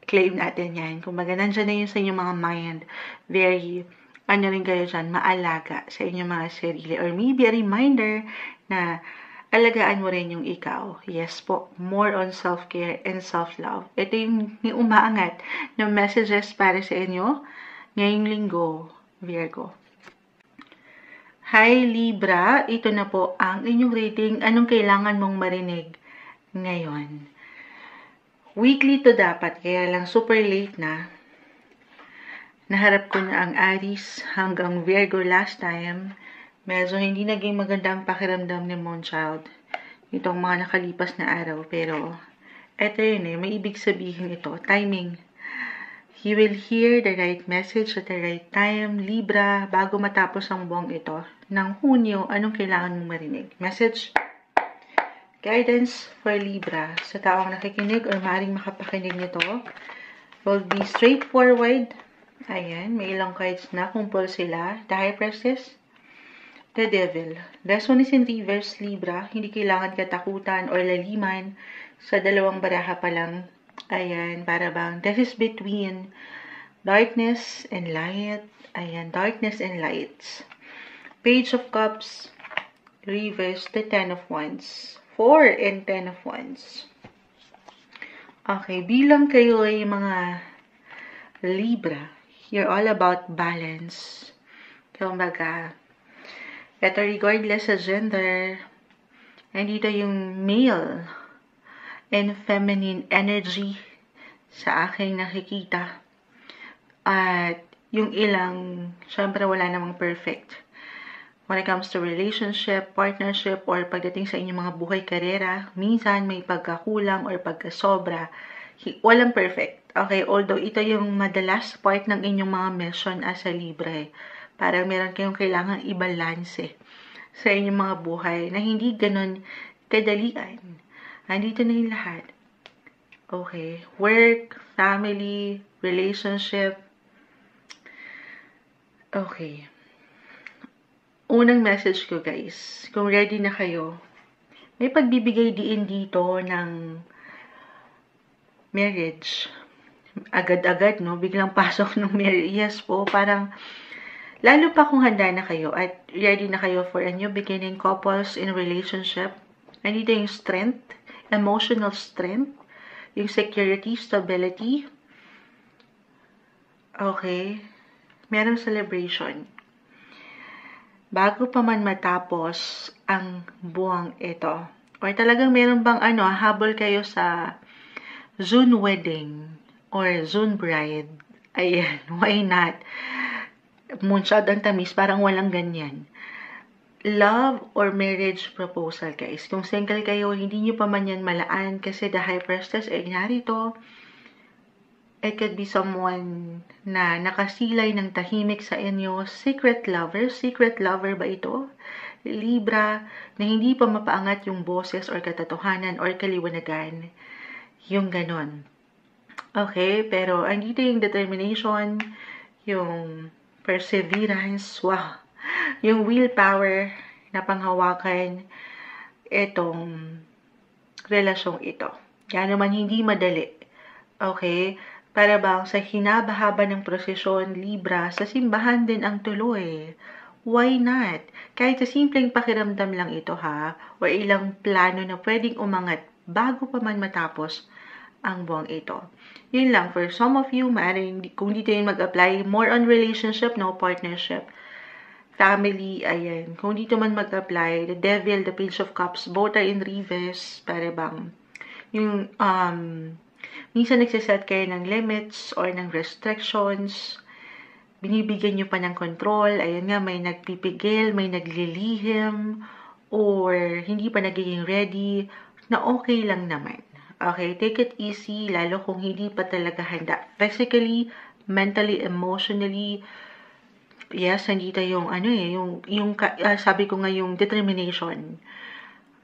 Claim natin yan. Kung baga, nandyan na yun sa inyong mga mind. Very, rin kayo dyan, maalaga sa inyong mga sarili. Or maybe a reminder na alagaan mo rin yung ikaw. Yes po, more on self-care and self-love. Ito yung umaangat ng messages para sa inyo ngayong linggo, Virgo. Hi Libra, ito na po ang inyong reading. Anong kailangan mong marinig ngayon? Weekly to dapat, kaya lang super late na. Naharap ko na ang Aries hanggang Virgo last time. Medyo hindi naging magandang pakiramdam ni Moonchild itong mga nakalipas na araw. Pero, eto yun eh, may ibig sabihin ito. Timing. He will hear the right message at the right time. Libra, bago matapos ang buwang ito. Ng Hunyo, anong kailangan mong marinig? Message? Guidance for Libra. Sa taong nakikinig or maaaring makapakinig nito, will be straightforward. Ayan, may ilang cards na. Kumpul sila. The High Priestess. The Devil. This one is in reverse, Libra. Hindi kailangan katakutan or laliman. Sa dalawang baraha pa lang. Ayan, para bang, this is between darkness and light. Ayan, darkness and lights. Page of Cups. Reverse, the Ten of Wands. 4 and 10 of Wands. Okay, bilang kayo ay mga Libra, you're all about balance. Kumbaga, ito regardless sa gender, nandito yung male and feminine energy sa aking nakikita. At yung ilang, syempre wala namang perfect. When it comes to relationship, partnership, or pagdating sa inyong mga buhay karera, minsan may pagkakulang or pagkasobra. Walang perfect. Okay, although ito yung madalas part ng inyong mga mission as a Libra. Parang meron kayong kailangan i-balance sa inyong mga buhay na hindi ganun kadalian. Andito na yung lahat. Okay, work, family, relationship. Okay. Unang message ko, guys, kung ready na kayo, may pagbibigay diin dito ng marriage. Agad-agad, no? Biglang pasok ng marriage. Yes po, parang, lalo pa kung handa na kayo at ready na kayo for a new beginning, couples in relationship. Andito yung strength, emotional strength, yung security, stability. Okay. Merong celebration. Bago pa man matapos ang buwang ito, or talagang meron bang habol kayo sa June wedding or June bride, ayan, why not? Moonshot ang tamis, parang walang ganyan. Love or marriage proposal, guys. Kung single kayo, hindi nyo pa man yan malaan kasi the High Priestess, narito, it could be someone na nakasilay ng tahimik sa inyo. Secret lover ba ito? Libra, na hindi pa mapaangat yung boses or katotohanan or kaliwanagan. Yung ganon. Okay, pero andito yung determination, yung perseverance, wow. Yung willpower na panghawakan itong relasyong ito. Kaya naman hindi madali. Okay? Para bang sa hinabahaba ng prosesyon, Libra, sa simbahan din ang tuloy. Why not? Kahit sa simpleng pakiramdam lang ito ha, o ilang plano na pwedeng umangat bago pa man matapos ang buwang ito. Yun lang, for some of you, maaaring kung dito yun mag-apply, more on relationship, no partnership. Family, ayan. Kung dito man mag-apply, the Devil, the Page of Cups, both are in reverse, para bang, yung, minsan nagsiset kayo ng limits or ng restrictions, binibigyan nyo pa ng control, ayun nga, may nagpipigil, may naglilihim, or hindi pa nagiging ready, na okay lang naman. Okay, take it easy, lalo kung hindi pa talaga handa. Physically, mentally, emotionally, yes, nandito yung, sabi ko nga yung determination.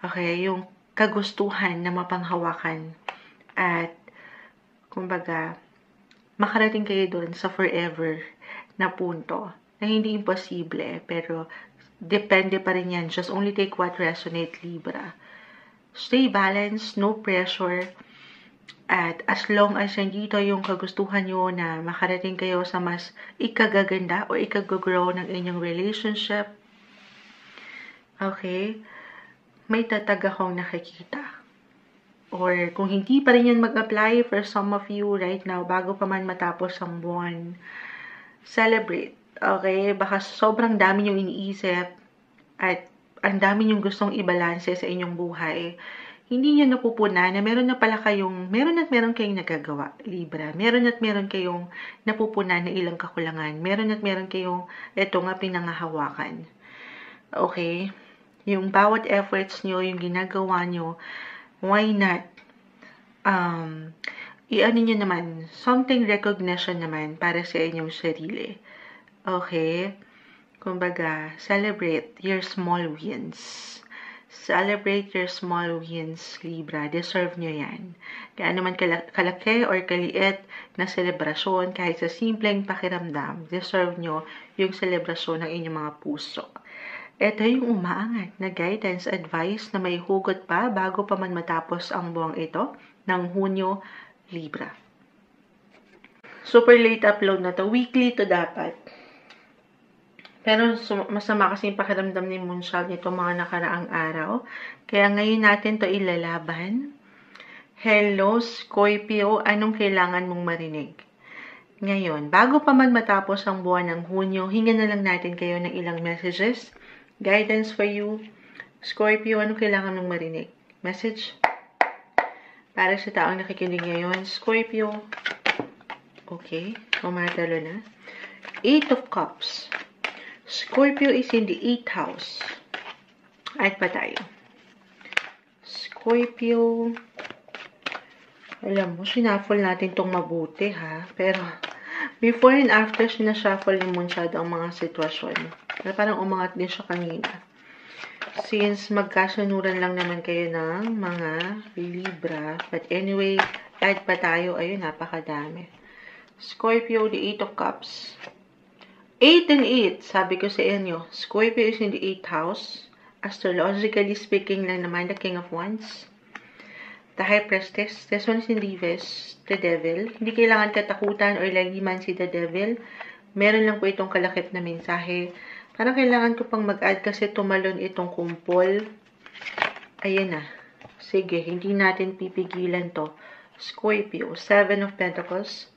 Okay, yung kagustuhan na mapanghawakan. At, kumbaga, makarating kayo doon sa forever na punto. Na hindi imposible, pero depende pa rin yan. Just only take what resonate, Libra. Stay balanced, no pressure. At as long as nandito yung kagustuhan nyo na makarating kayo sa mas ikagaganda o ikag-grow ng inyong relationship, okay, may tatag akong nakikita. Or kung hindi pa rin yan mag-apply for some of you right now, bago pa man matapos ang buwan, celebrate. Okay? Baka sobrang dami yung iniisip at ang dami yung gustong ibalanse sa inyong buhay. Hindi nyo napupunan na meron kayong nagagawa, Libra. Meron kayong napupunan na ilang kakulangan. Meron kayong, eto nga, pinangahawakan. Okay? Yung bawat efforts nyo, yung ginagawa nyo, why not? I-ano nyo naman, something recognition naman para sa inyong sarili. Okay? Kumbaga, celebrate your small wins. Celebrate your small wins, Libra. Deserve nyo yan. Kaya naman kalaki or kaliit na selebrasyon, kahit sa simpleng pakiramdam, deserve nyo yung selebrasyon ng inyong mga puso. Ito yung umaangat na guidance, advice na may hugot pa bago pa man matapos ang buwang ito ng Hunyo, Libra. Super late upload na to. Weekly to dapat. Pero masama kasi yung pakiramdam ni Moonshot nito mga nakaraang araw. Kaya ngayon natin to ilalaban. Hello, Scorpio. Anong kailangan mong marinig? Ngayon, bago pa man matapos ang buwan ng Hunyo, hingan na lang natin kayo ng ilang messages. Guidance for you. Scorpio, anong kailangan mong marinig? Message? Para sa taong nakikinig ngayon. Scorpio. Okay. Umatalo na. 8 of Cups. Scorpio is in the 8th house. At pa tayo. Scorpio. Alam mo, sinafol natin tong mabuti ha. Pero, before and after, sinashuffle ni Moonshot ang mga sitwasyon. Pero parang umangat din siya kanina. Since magkasunuran lang naman kayo ng mga Libra. But anyway, add pa tayo. Ayun, napakadami. Scorpio, the 8 of Cups. 8 and 8, sabi ko sa inyo. Scorpio is in the 8th house. Astrologically speaking lang naman, the King of Wands. The High Priestess. This one is in reverse, the Devil. Hindi kailangan katakutan or laliman si the Devil. Meron lang po itong kalakip na mensahe. Parang kailangan ko pang mag-add kasi tumalon itong kumpol. Ayan na. Sige, hindi natin pipigilan to. Scorpio, 7 of Pentacles,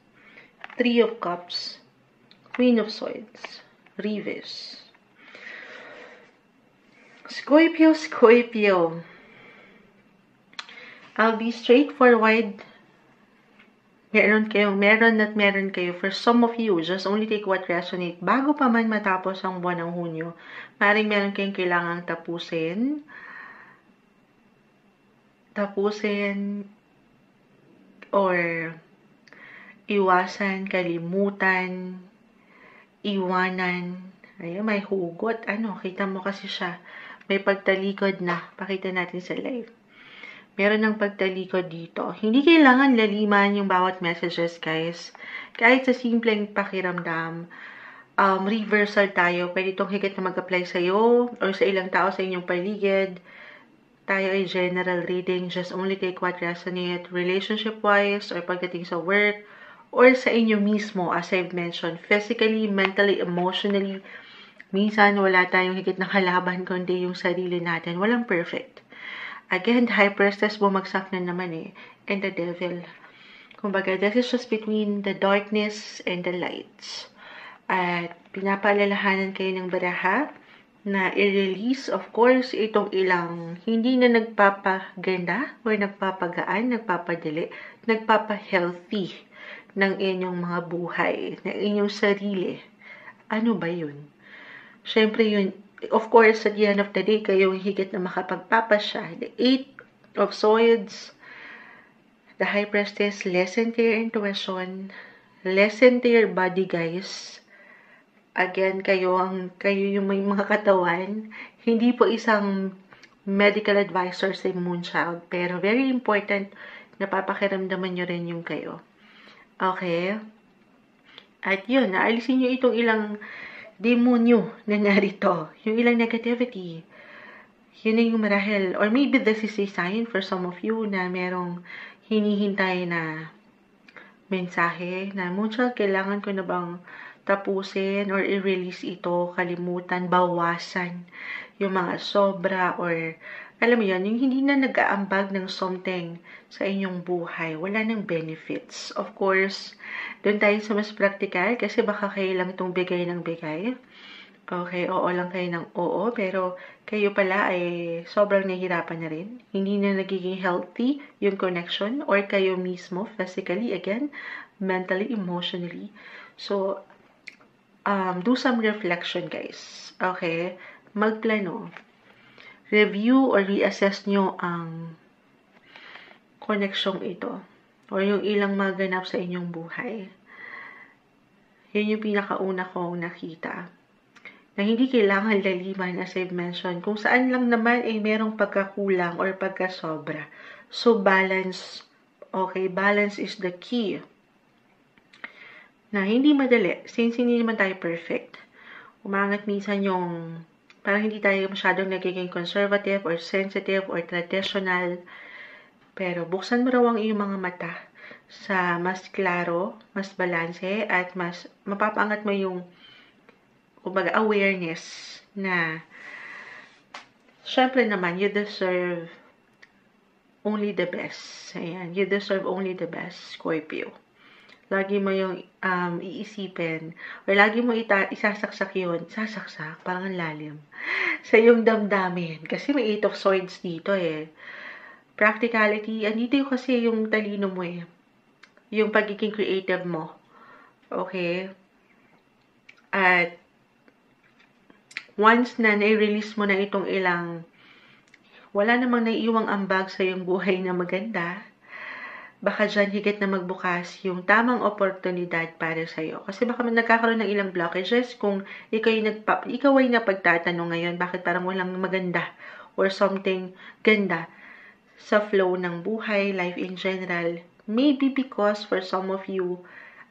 3 of Cups, Queen of Swords, reverse. Scorpio, Scorpio. I'll be straightforward. Meron kayo. For some of you, just only take what resonate. Bago pa man matapos ang buwan ng Hunyo, maaaring meron kayong kailangang tapusin, or iwasan, kalimutan, iwanan. Ayun, may hugot. Kita mo kasi siya. May pagtalikod na. Pakita natin sa live. Meron ng pagtalikod dito. Hindi kailangan laliman yung bawat messages, guys. Kahit sa simpleng pakiramdam, reversal tayo. Pwede itong higit na mag-apply sa'yo or sa ilang tao sa inyong paligid. tayo ay general reading. Just only take what resonate relationship-wise or pagdating sa work or sa inyo mismo, as I've mentioned, physically, mentally, emotionally. Minsan, wala tayong higit na kalaban kundi yung sarili natin. Walang perfect. Again, High Priestess, bumagsak na naman eh. And the Devil. Kumbaga, this is just between the darkness and the lights. At pinapaalalahanan kayo ng baraha na i-release, of course, itong ilang hindi na nagpapaganda or nagpapagaan, nagpapadali, nagpapa-healthy ng inyong mga buhay, ng inyong sarili. Ano ba yun? Siyempre yun, of course, at the end of the day, kayo higit na makapagpapasya. The 8 of Swords, the High Priestess, listen to your intuition, listen to your body, guys. Again, kayo yung may mga katawan. Hindi po isang medical advisor si Moonchild, pero very important na papakiramdaman nyo rin yung kayo. Okay? At yun, naalisin nyo itong ilang demonyo na narito. Yung ilang negativity. Yun yung marahil. Or maybe this is a sign for some of you na merong hinihintay na mensahe na Moonchild, kailangan ko na bang tapusin or i-release ito, kalimutan, bawasan yung mga sobra or alam mo yun, yung hindi na nag-aambag ng something sa inyong buhay, wala nang benefits. Of course, doon tayo sa mas practical kasi baka kayo lang itong bigay ng bigay. Okay, oo lang kayo ng oo, pero kayo pala ay sobrang nahihirapan na rin. Hindi na nagiging healthy yung connection or kayo mismo, physically, again, mentally, emotionally. So, do some reflection, guys. Okay? Magplano. Review or reassess nyo ang connection ito. Or yung ilang maganap sa inyong buhay. Yun yung pinakauna kong nakita. Na hindi kailangan laliman, as I've mentioned. Kung saan lang naman ay merong pagkakulang or pagkasobra. So, balance. Okay? Balance is the key. Na hindi madali, since hindi naman tayo perfect. Umangat minsan yung, parang hindi tayo masyadong nagiging conservative or sensitive or traditional. Pero buksan mo raw ang iyong mga mata sa mas klaro, mas balanse, at mas mapapaangat mo yung, kumbaga, awareness na, syempre naman, you deserve only the best. Ayan, you deserve only the best, Scorpio. Lagi mo yung iisipin, or lagi mo isasaksak yun, sasaksak, parang ang lalim, sa yung damdamin. Kasi may 8 of Swords dito eh. Practicality, andito yung kasi yung talino mo eh. Yung pagiging creative mo. Okay? At once na na-release mo na itong ilang, wala namang naiiwang ambag sa yung buhay na maganda, baka dyan higit na magbukas yung tamang oportunidad para sa'yo. Kasi baka nagkakaroon ng ilang blockages kung ikaw ay napagtatanong ngayon, bakit parang walang maganda or something ganda sa flow ng buhay, life in general. Maybe because for some of you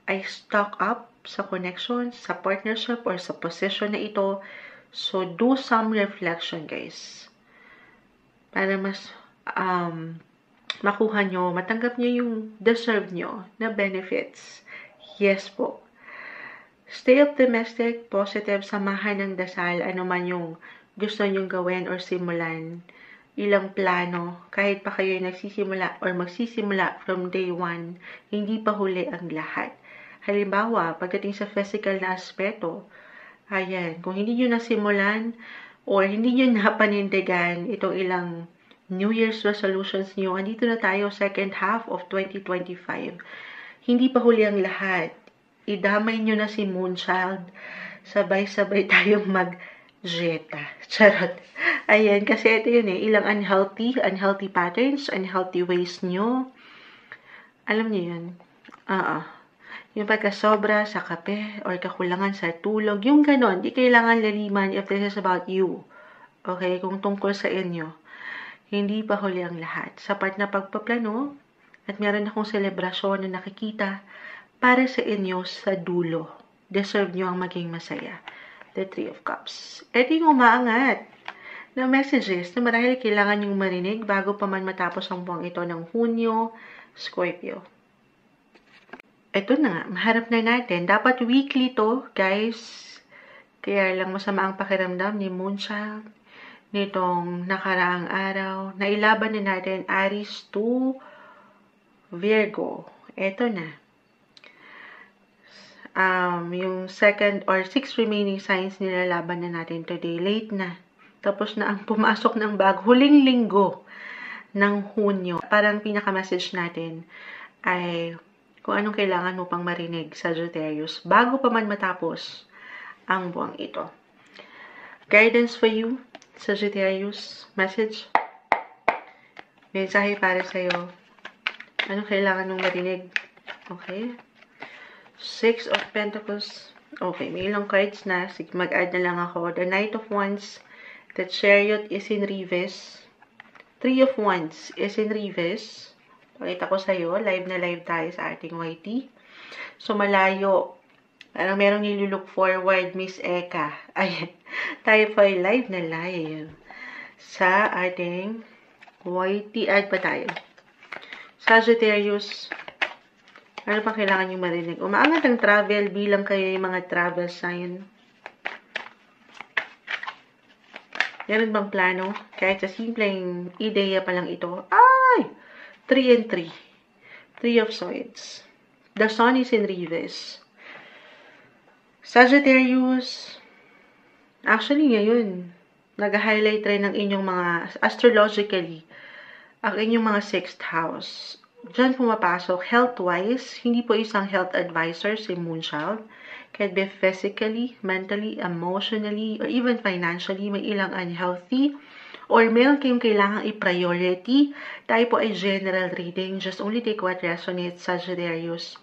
ay stuck up sa connection, sa partnership, or sa position na ito. So, do some reflection, guys. Para mas makuha nyo, matanggap nyo yung deserve nyo na benefits. Yes po. Stay optimistic, positive, samahan ng dasal, ano man yung gusto nyong gawin or simulan. Ilang plano, kahit pa kayo nagsisimula or magsisimula from day 1, hindi pa huli ang lahat. Halimbawa, pagdating sa physical na aspeto, ayan, kung hindi nyo nasimulan or hindi nyo napanindigan itong ilang New Year's resolutions nyo, andito na tayo second half of 2025. Hindi pa huli ang lahat. Idamay nyo na si Moonchild. Sabay-sabay tayong mag-jeta. Charot. Ayan, kasi ito yun eh. Ilang unhealthy patterns, unhealthy ways nyo. Alam nyo yun. Yung pagkasobra sa kape or kakulangan sa tulog. Yung ganon, di kailangan laliman if this is about you. Okay? Kung tungkol sa inyo. Hindi pa huli ang lahat. Sapat na pagpaplano at meron akong selebrasyon na nakikita para sa inyo sa dulo. Deserve nyo ang maging masaya. The 3 of Cups. Ito yung umaangat. na messages na marahil kailangan yung marinig bago pa man matapos ang buwang ito ng Hunyo, Scorpio. Ito na nga, maharap na natin. Dapat weekly to, guys. Kaya lang masama ang pakiramdam ni Moonchild nitong nakaraang araw. Nailaban na natin Aries to Virgo. Ito na. Yung second or 6 remaining signs nilalaban na natin today. Late na. Tapos na ang pumasok ng huling linggo ng Hunyo. Parang pinaka-message natin ay kung anong kailangan mo pang marinig, Sagittarius, bago pa man matapos ang buwang ito. Guidance for you, Sagittarius. Message. Mensahe para sa'yo. Anong kailangan mong marinig? Okay. 6 of Pentacles. Okay, may ilang cards na. Sige, mag-add na lang ako. The Knight of Wands. The Chariot is in reverse. 3 of Wands is in reverse. Pakita ko sa'yo. Live na live tayo sa ating YT. So, malayo. Parang merong nilulook forward, Miss Eka. Ayan. Tayo po ay live na live sa ating YT. Add pa tayo. Sagittarius. Ano pang kailangan yung marinig? Umaangat ang travel bilang kayo yung mga travel sign. Meron bang plano? Kahit sa simpleng ideya pa lang ito. Ay! 3 and 3. 3 of Swords. The Sun is in reverse. Sagittarius. Actually, ngayon, nag-highlight rin ng inyong mga, astrologically, ang inyong mga 6th house. Diyan pumapasok, health-wise, hindi po isang health advisor si Moonchild. Can be physically, mentally, emotionally, or even financially, may ilang unhealthy, or meron kayong kailangang i-priority. Tayo po ay general reading. Just only take what resonates, Sagittarius.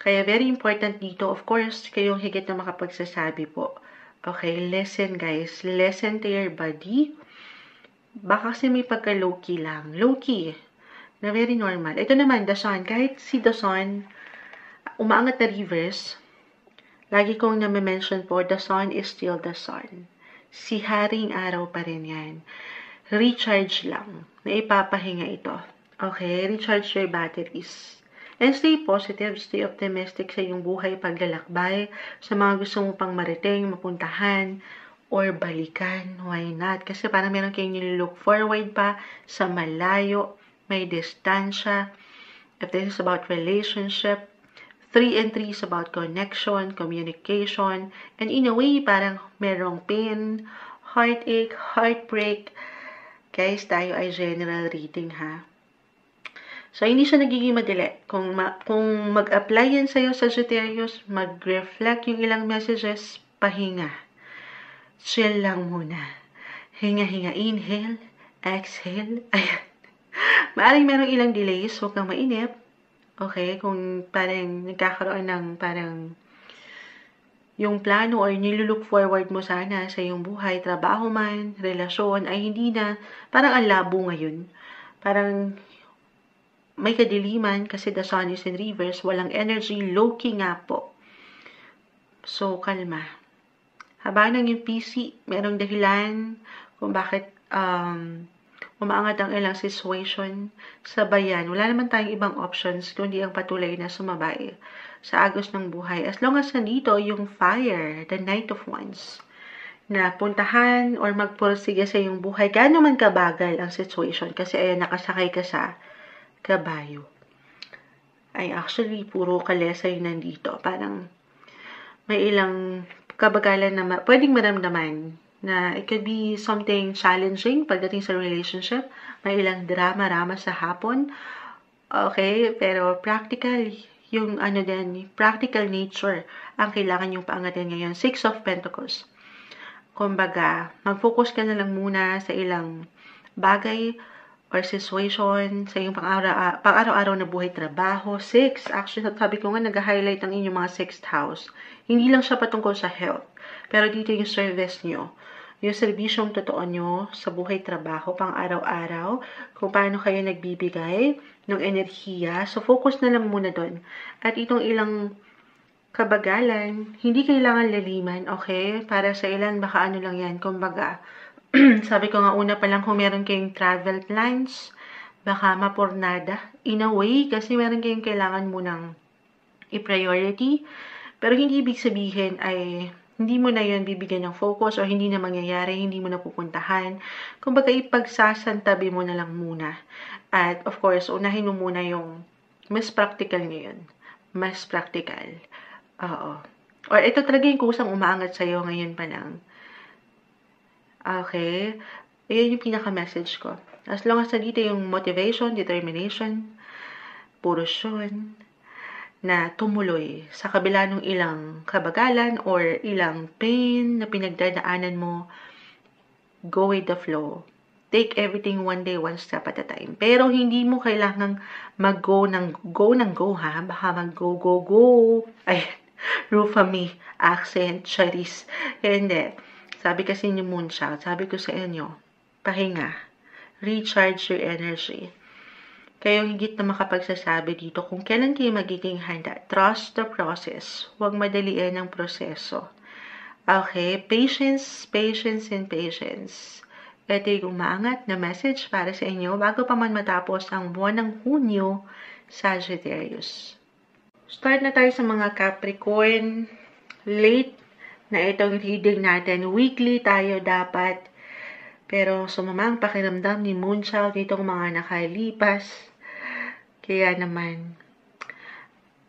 Kaya very important dito, of course, kayong higit na makapagsasabi po. Okay, listen guys. Listen to your body. Baka kasi may pagka low-key lang. Low-key. Na very normal. Ito naman, the Sun. Kahit si the Sun, umaangat na reverse, lagi kong na-mention po, the Sun is still the Sun. Si Haring araw pa rin yan. Recharge lang. Na ipapahinga ito. Okay? Recharge your batteries. And stay positive, stay optimistic sa iyong buhay, paglalakbay, sa mga gusto mo pang mariting, mapuntahan, or balikan. Why not? Kasi parang meron kayong nilook forward pa sa malayo, may distansya. If this is about relationship, 3 and 3 is about connection, communication, and in a way, parang merong pain, heartache, heartbreak. Guys, tayo ay general reading, ha? So, hindi siya nagiging madali. Kung mag-apply yan sa'yo, Sagittarius, mag-reflect yung ilang messages, pahinga. Chill lang muna. Hinga-hinga, inhale, exhale. Ayan. Maaring merong ilang delays, huwag kang mainip. Okay, kung parang nagkakaroon ng parang yung plano or nilulook forward mo sana sa iyong buhay, trabaho man, relasyon, ay hindi na, parang ang labo ngayon. Parang may kadiliman kasi the Sun is in reverse, walang energy, low-key nga po. So, kalma. Habang nang yung PC, merong dahilan kung bakit umaangat ang ilang situation sa bayan. Wala naman tayong ibang options kundi ang patuloy na sumabay sa agos ng buhay. As long as nandito yung fire, the Knight of Wands, na puntahan or magpursige sa iyong buhay, gaano man kabagal ang situation kasi ayan, nakasakay ka sa kabayo. Ay, actually, puro kalesa yung nandito. Parang may ilang kabagalan na pwedeng maramdaman na it could be something challenging pagdating sa relationship. May ilang drama-rama sa hapon. Okay, pero practical, yung practical nature ang kailangan yung paangatin ngayon. 6 of Pentacles. Kumbaga, mag-focus ka na lang muna sa ilang bagay or situation sa iyong pang-araw-araw na buhay, trabaho. 6, actually, sabi ko nga, nag-highlight ang inyong mga 6th house. Hindi lang siya patungkol sa health, pero dito yung service nyo. Yung serbisyong totoo nyo sa buhay, trabaho, pang araw-araw, kung paano kayo nagbibigay ng enerhiya. So, focus na lang muna doon. At itong ilang kabagalan, hindi kailangan laliman, okay? Para sa ilan, baka ano lang yan, kumbaga, Sabi ko nga una pa lang kung meron kayong travel plans, baka mapornada in a way kasi meron kayong kailangan munang i-priority. Pero hindi ibig sabihin ay hindi mo na yun bibigyan ng focus o hindi na mangyayari, hindi mo na pupuntahan. Kumbaga ipagsasantabi mo na lang muna. At of course, unahin mo muna yung mas practical ngayon. Mas practical. Oo. Or ito talaga yung kusang umaangat sa'yo ngayon pa lang. Okay? Ayan yung pinaka-message ko. As long as nandito yung motivation, determination, purusyon, na tumuloy sa kabila ng ilang kabagalan or ilang pain na pinagdadaanan mo, go with the flow. Take everything one day, one step at a time. Pero hindi mo kailangang mag-go ng go ha. Baka mag-go. Ay, Rufa me, accent, charis. Hindi. Sabi kasi ni Moonchild, sabi ko sa inyo, pahinga. Recharge your energy. Kayo higit na makapagsasabi dito kung kailan kayo magiging handa. Trust the process. Huwag madaliin ang proseso. Okay? Patience, and patience. Ito yung umaangat na message para sa inyo bago pa man matapos ang buwan ng Hunyo, Sagittarius. Start na tayo sa mga Capricorn. Late na itong reading natin. Weekly tayo dapat. Pero sumama ang pakiramdam ni Moonchild nitong mga nakalipas. Kaya naman,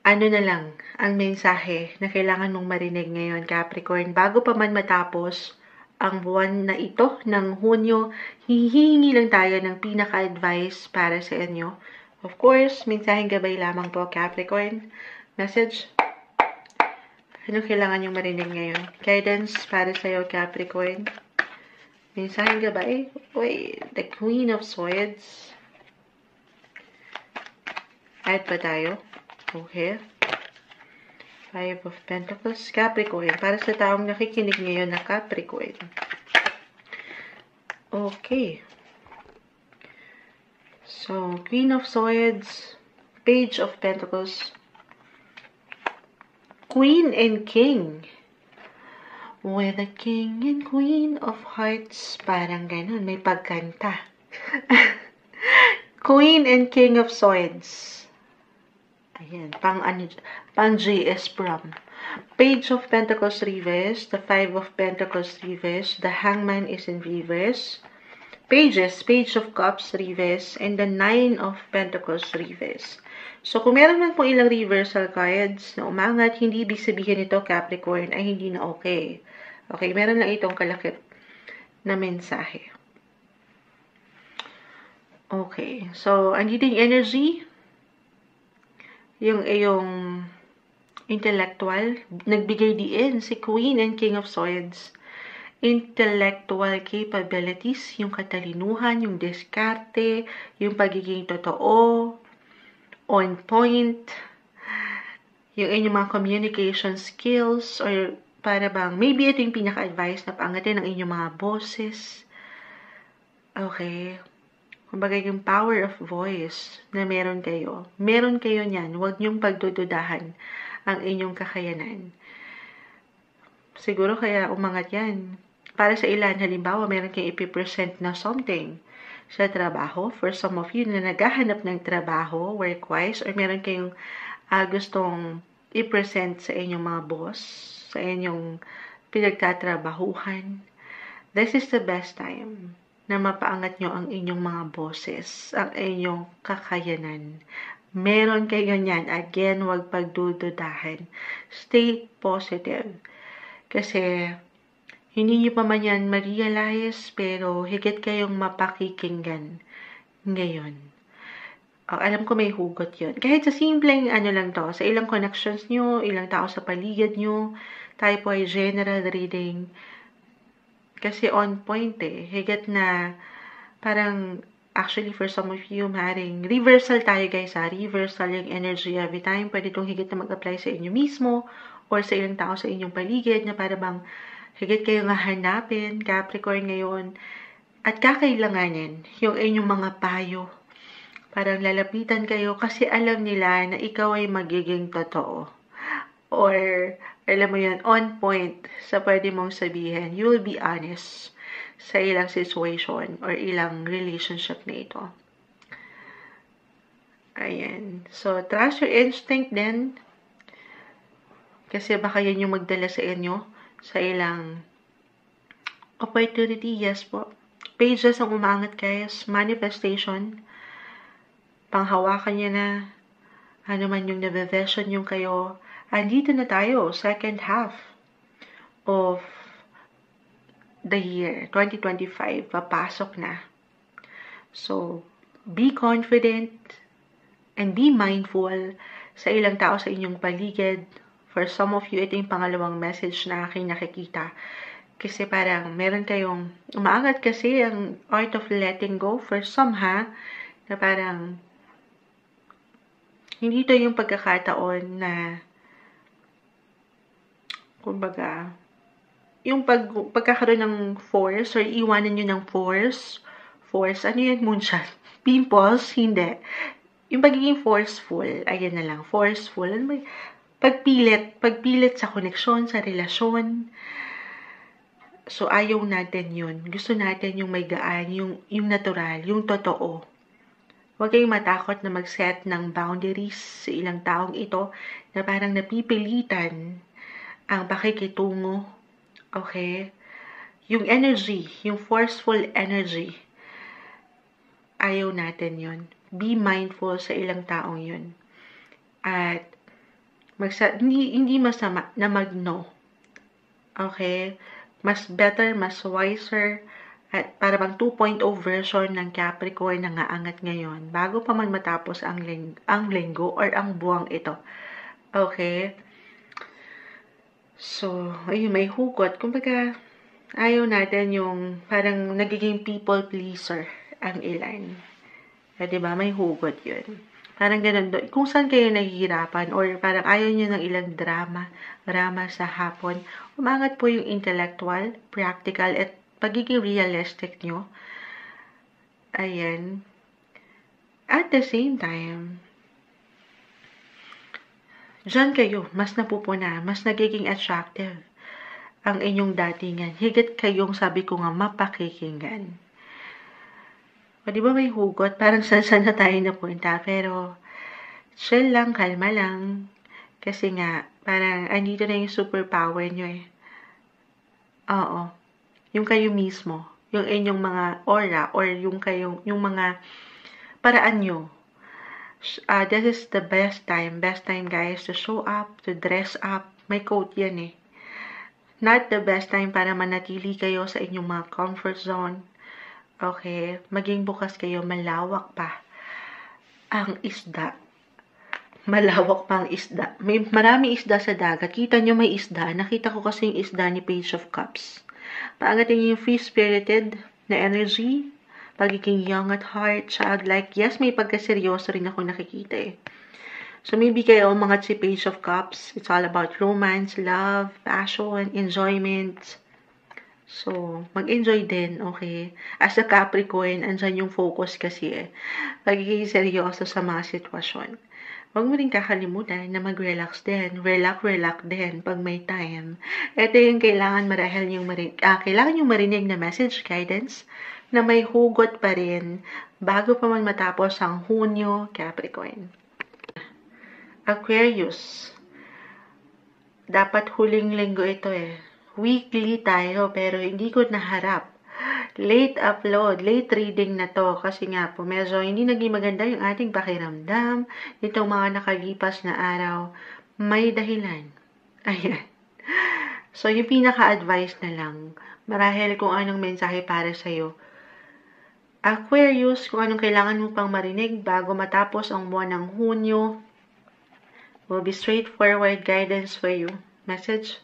ano na lang ang mensahe na kailangan mong marinig ngayon, Capricorn. Bago pa man matapos ang buwan na ito ng Hunyo, hihingi lang tayo ng pinaka-advice para sa inyo. Of course, mensaheng gabay lamang po, Capricorn. Message. Ano kailangan yung marinig ngayon? Guidance para sa'yo, Capricorn. Mensaheng gabay. Uy, the Queen of Swords. Add pa tayo. Okay. Five of Pentacles. Capricorn. Para sa taong nakikinig ngayon na Capricorn. Okay. So, Queen of Swords. Page of Pentacles. Queen and King. With the King and Queen of Hearts. Parang ganun. May pagkanta. Queen and King of Swords. Ayan, pang JS Prom. Page of Pentacles reverse, the Five of Pentacles reverse, the Hangman is in reverse. Pages, Page of Cups reverse, and the Nine of Pentacles reverse. So, kung meron man po ilang reversal cards na umangat, hindi ibig sabihin ito, Capricorn, ay hindi na okay. Okay, meron lang itong kalakip na mensahe. Okay, so, andito yung energy, yung iyong intellectual, nagbigay din si Queen and King of Swords. Intellectual capabilities, yung katalinuhan, yung diskarte, yung pagiging totoo, on point, yung inyong mga communication skills, or para bang, maybe ito yung pinaka-advice na paangatin ng inyong mga bosses. Okay. Kumbaga yung power of voice na meron kayo niyan. Huwag niyong pagdududahan ang inyong kakayanan. Siguro kaya umangat yan. Para sa ilan, halimbawa, meron kayong ipipresent na something sa trabaho. For some of you na naghahanap ng trabaho, work-wise, or meron kayong gustong i-present sa inyong mga boss, sa inyong pinagtatrabahuhan. This is the best time na mapaangat nyo ang inyong mga boses, ang inyong kakayanan. Meron kayo niyan. Again, huwag pagdududahan. Stay positive. Kasi, hindi nyo pa man yan ma-realize, pero higit kayong mapakikinggan ngayon. Alam ko may hugot yun. Kahit sa simpleng lang to, sa ilang connections nyo, ilang tao sa paligid nyo, tayo po ay general reading. Kasi on point higit na parang actually for some of you maring reversal tayo guys reversal yung energy every time. Pwede itong higit na mag-apply sa inyo mismo or sa ilang tao sa inyong paligid na para bang higit kayo nga hanapin, Capricorn ngayon, at kakailanganin yung inyong mga payo. Parang lalapitan kayo kasi alam nila na ikaw ay magiging totoo. Or alam mo yun, on point sa pwede mong sabihin. You will be honest sa ilang situation or ilang relationship na ito. Ayan. So, trust your instinct din. Kasi baka yan yung magdala sa inyo sa ilang opportunity. Yes po. Pages ang umangat, guys. Manifestation. Panghawakan nyo na. Ano man yung nabe-vision yung kayo. Andito na tayo. Second half of the year 2025, papasok na. So, be confident and be mindful sa ilang tao sa inyong paligid. For some of you, ito yung pangalawang message na aking nakikita. Kasi parang meron kayong umaangat kasi ang art of letting go for some na parang hindi ito yung pagkakataon na kumbaga yung pagkakaroon ng force or iwanan nyo ng force, ano yun, moonshot? Pimples? Hindi. Yung pagiging forceful, ayan na lang, forceful, ano ba? Pagpilit sa koneksyon, sa relasyon. So, ayaw natin yun. Gusto natin yung may gaan, yung natural, yung totoo. Huwag kayong matakot na mag-set ng boundaries sa ilang taong ito na parang napipilitan ang pakikitungo. Okay? Yung energy, yung forceful energy, ayaw natin yun. Be mindful sa ilang taong yun. At hindi masama na mag-no. Okay? Mas better, mas wiser, at para bang 2.0 version ng Capricorn na ngaangat ngayon bago pa man matapos ang linggo or ang buwang ito. Okay? So, ayun, may hugot. Kumbaga, ayaw natin yung parang nagiging people pleaser ang ilan. Diba? May hugot yun. Parang ganun doon. Kung saan kayo nahihirapan or parang ayaw nyo ng ilang drama sa hapon, umangat po yung intellectual, practical, at pagiging realistic nyo. Ayan. At the same time, diyan kayo, mas napupuna, mas nagiging attractive ang inyong datingan. Higit kayong, sabi ko nga, mapakikinggan. O, di ba may hugot? Parang saan na tayo napunta. Pero, chill lang, kalma lang. Kasi nga, parang andito na yung superpower nyo eh. Oo. Yung kayo mismo. Yung inyong mga aura or yung mga paraan nyo. This is the best time guys to show up, to dress up. May quote yan eh. Not the best time para manatili kayo sa inyong mga comfort zone. Okay, maging bukas kayo, malawak pa ang isda. Malawak pa ang isda. May marami isda sa dagat. Kita nyo may isda. Nakita ko kasi yung isda ni Page of Cups. Paangatin yung free-spirited na energy. Pagiging young at heart, childlike. Yes, may pagkaseryoso rin ako nakikita eh. So, maybe kayo mga si Page of Cups. It's all about romance, love, passion, enjoyment. So, mag-enjoy din, okay? As a Capricorn, andyan yung focus kasi eh. Pagiging seryoso sa mga sitwasyon. Huwag mo rin kakalimutan na mag-relax din. Relax din pag may time. Ito yung kailangan kailangan yung marinig na message guidance na may hugot pa rin bago pa man matapos ang Hunyo, Capricorn. Aquarius. Dapat huling linggo ito eh. Weekly tayo pero hindi ko naharap. Late upload, late reading na to kasi nga po medyo hindi naging maganda yung ating pakiramdam nitong mga nakalipas na araw. May dahilan. Ayan. So, yung pinaka-advice na lang, marahil kung anong mensahe para sa'yo. Aquarius, kung anong kailangan mo pang marinig bago matapos ang buwan ng Hunyo, will be straightforward guidance for you. Message.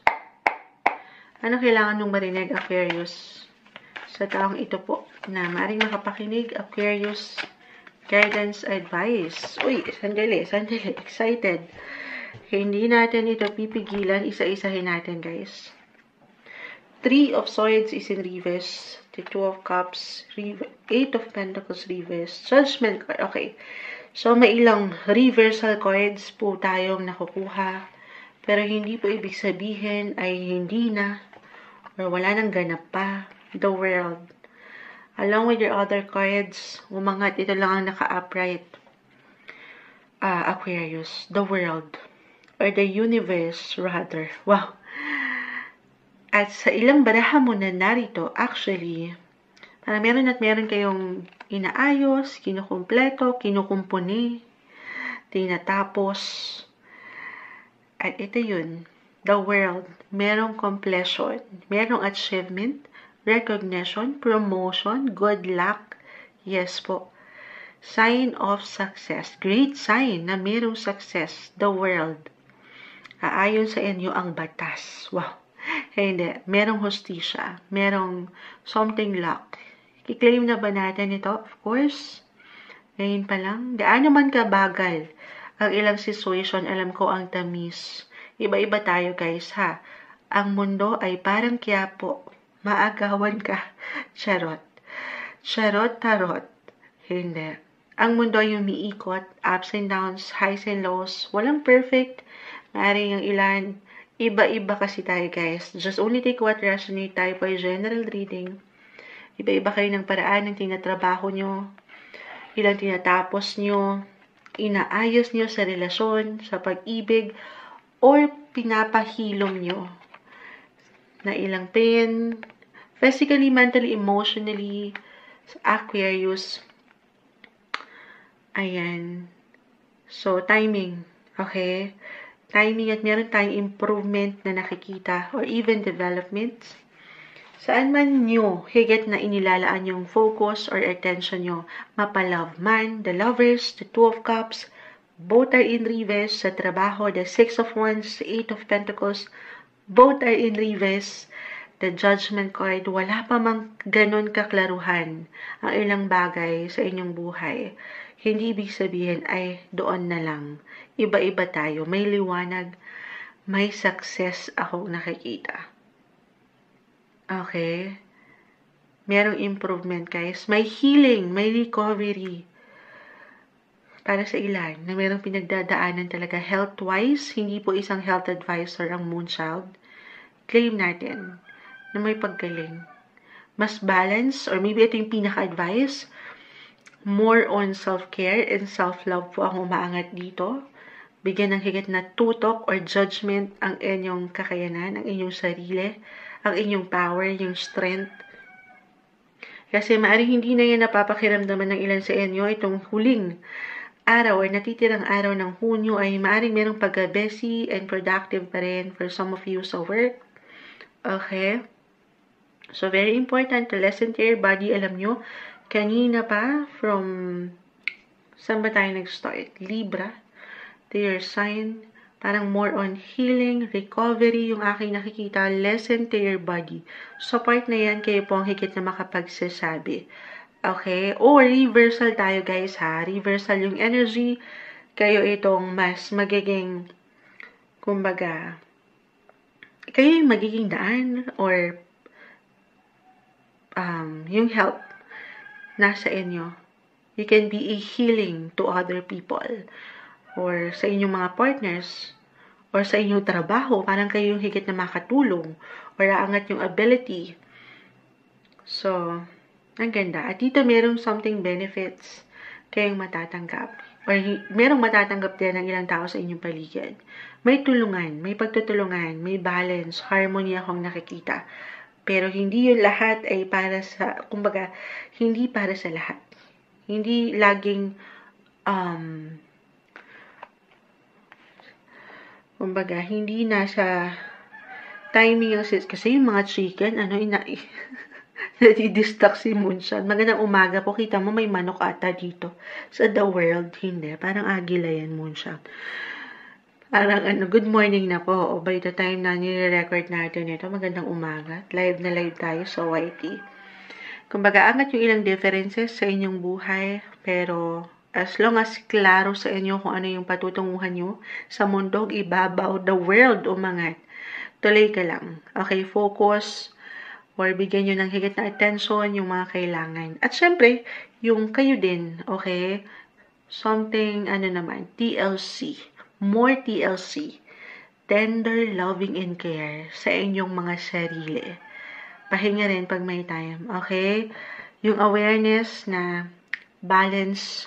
Ano kailangan mong marinig, Aquarius? Sa taong ito po, na maaaring makapakinig, Aquarius, guidance, advice. Uy, sandali, excited. Hindi natin ito pipigilan, isa-isahin natin, guys. 3 of Swords is in reverse. The 2 of Cups, 8 of Pentacles reverse. Judgment card. Okay. So, may ilang reversal cards po tayong nakukuha. Pero hindi po ibig sabihin ay hindi na or wala nang ganap pa. the world. Along with your other cards, umangat, ito lang ang naka-upright. Aquarius, the world. Or the universe, rather. Wow. At sa ilang baraha mo na narito, actually, parang meron kayong inaayos, kinukumpleto, kinukumpuni, tinatapos. At ito yun, the world, merong completion, merong achievement, recognition, promotion, good luck. Yes po. Sign of success. Great sign na merong success. The world. Aayon sa inyo ang batas. Wow. Hindi. Merong hustisya. Merong something luck. I-claim na ba natin ito? Of course. Ngayon pa lang. Gaano man kabagal ang ilang situation, alam ko ang tamis. Iba-iba tayo guys ha. Ang mundo ay parang Quiapo. Maagawan ka. Charot. Charot, tarot. Hindi. Ang mundo ay umiikot, ups and downs, highs and lows. Walang perfect. Maaari yung ilan. Iba-iba kasi tayo guys. Just only take what resonate tayo for general reading. Iba-iba kayo ng paraan ng tinatrabaho nyo. Ilang tinatapos nyo. Inaayos nyo sa relasyon, sa pag-ibig, or pinapahilom nyo na ilang pain, physically, mentally, emotionally, sa Aquarius. Ayan. So, timing. Okay? Timing at meron tayong improvement na nakikita or even developments. Saan man nyo higit na inilalaan yung focus or attention nyo, mapalove man, the lovers, the Two of Cups, both are in reverse sa trabaho, the Six of Wands, the Eight of Pentacles, both are in reverse. The Judgment card, wala pa mang ganon kaklaruhan ang ilang bagay sa inyong buhay. Hindi ibig sabihin ay doon na lang. Iba-iba tayo. May liwanag, may success akong nakikita. Okay? Merong improvement guys. May healing, may recovery. Para sa ilan na merong pinagdadaanan talaga health-wise, hindi po isang health advisor ang Moonchild. Claim natin na may paggaling. Mas balance, or maybe ito yung pinaka-advice, more on self-care and self-love po ang umaangat dito. Bigyan ng higit na tutok or judgment ang inyong kakayanan, ang inyong sarili, ang inyong power, yung strength. Kasi maaaring hindi na yan napapakiramdaman ng ilan sa inyo itong huling araw or natitirang araw ng Hunyo ay maaaring merong pagka-busy and productive pa rin for some of you sa work. Okay? So, very important to listen to your body. Alam nyo, kanina pa, from, saan ba tayo nag-start? Libra, to your sign, parang more on healing, recovery, yung aking nakikita, listen to your body. So, part na yan, kayo po ang higit na makapagsasabi. Okay? O, reversal tayo guys ha. Reversal yung energy, kayo itong mas magiging, kumbaga, kayo yung magiging daan or yung help nasa inyo. You can be a healing to other people or sa inyong mga partners or sa inyong trabaho. Parang kayo yung higit na makatulong or aangat yung ability. So, ang ganda. At dito merong something benefits kayong matatanggap. Or merong matatanggap din ng ilang tao sa inyong paligid. May tulungan, may pagtutulungan, may balance, harmony akong nakikita. Pero hindi yung lahat ay para sa, kumbaga, hindi para sa lahat. Hindi laging, kumbaga, hindi nasa timing yung kasi yung mga chicken, nadidistract si Moonshot. Magandang umaga po. Kita mo may manok ata dito. Sa The World, hindi. Parang agila yan, Moonshot. Parang good morning na po. O by the time na nire-record natin ito, magandang umaga. Live na live tayo sa YT. Kumbaga, angat yung ilang differences sa inyong buhay. Pero, as long as klaro sa inyo kung ano yung patutunguhan nyo sa mundong ibabaw, the world umangat. Tuloy ka lang. Okay, focus. Or bigyan nyo ng higit na attention yung mga kailangan. At syempre, yung kayo din, okay? Something, TLC. More TLC. Tender, loving, and care sa inyong mga sarili. pahinga rin pag may time. Okay? Yung awareness na balance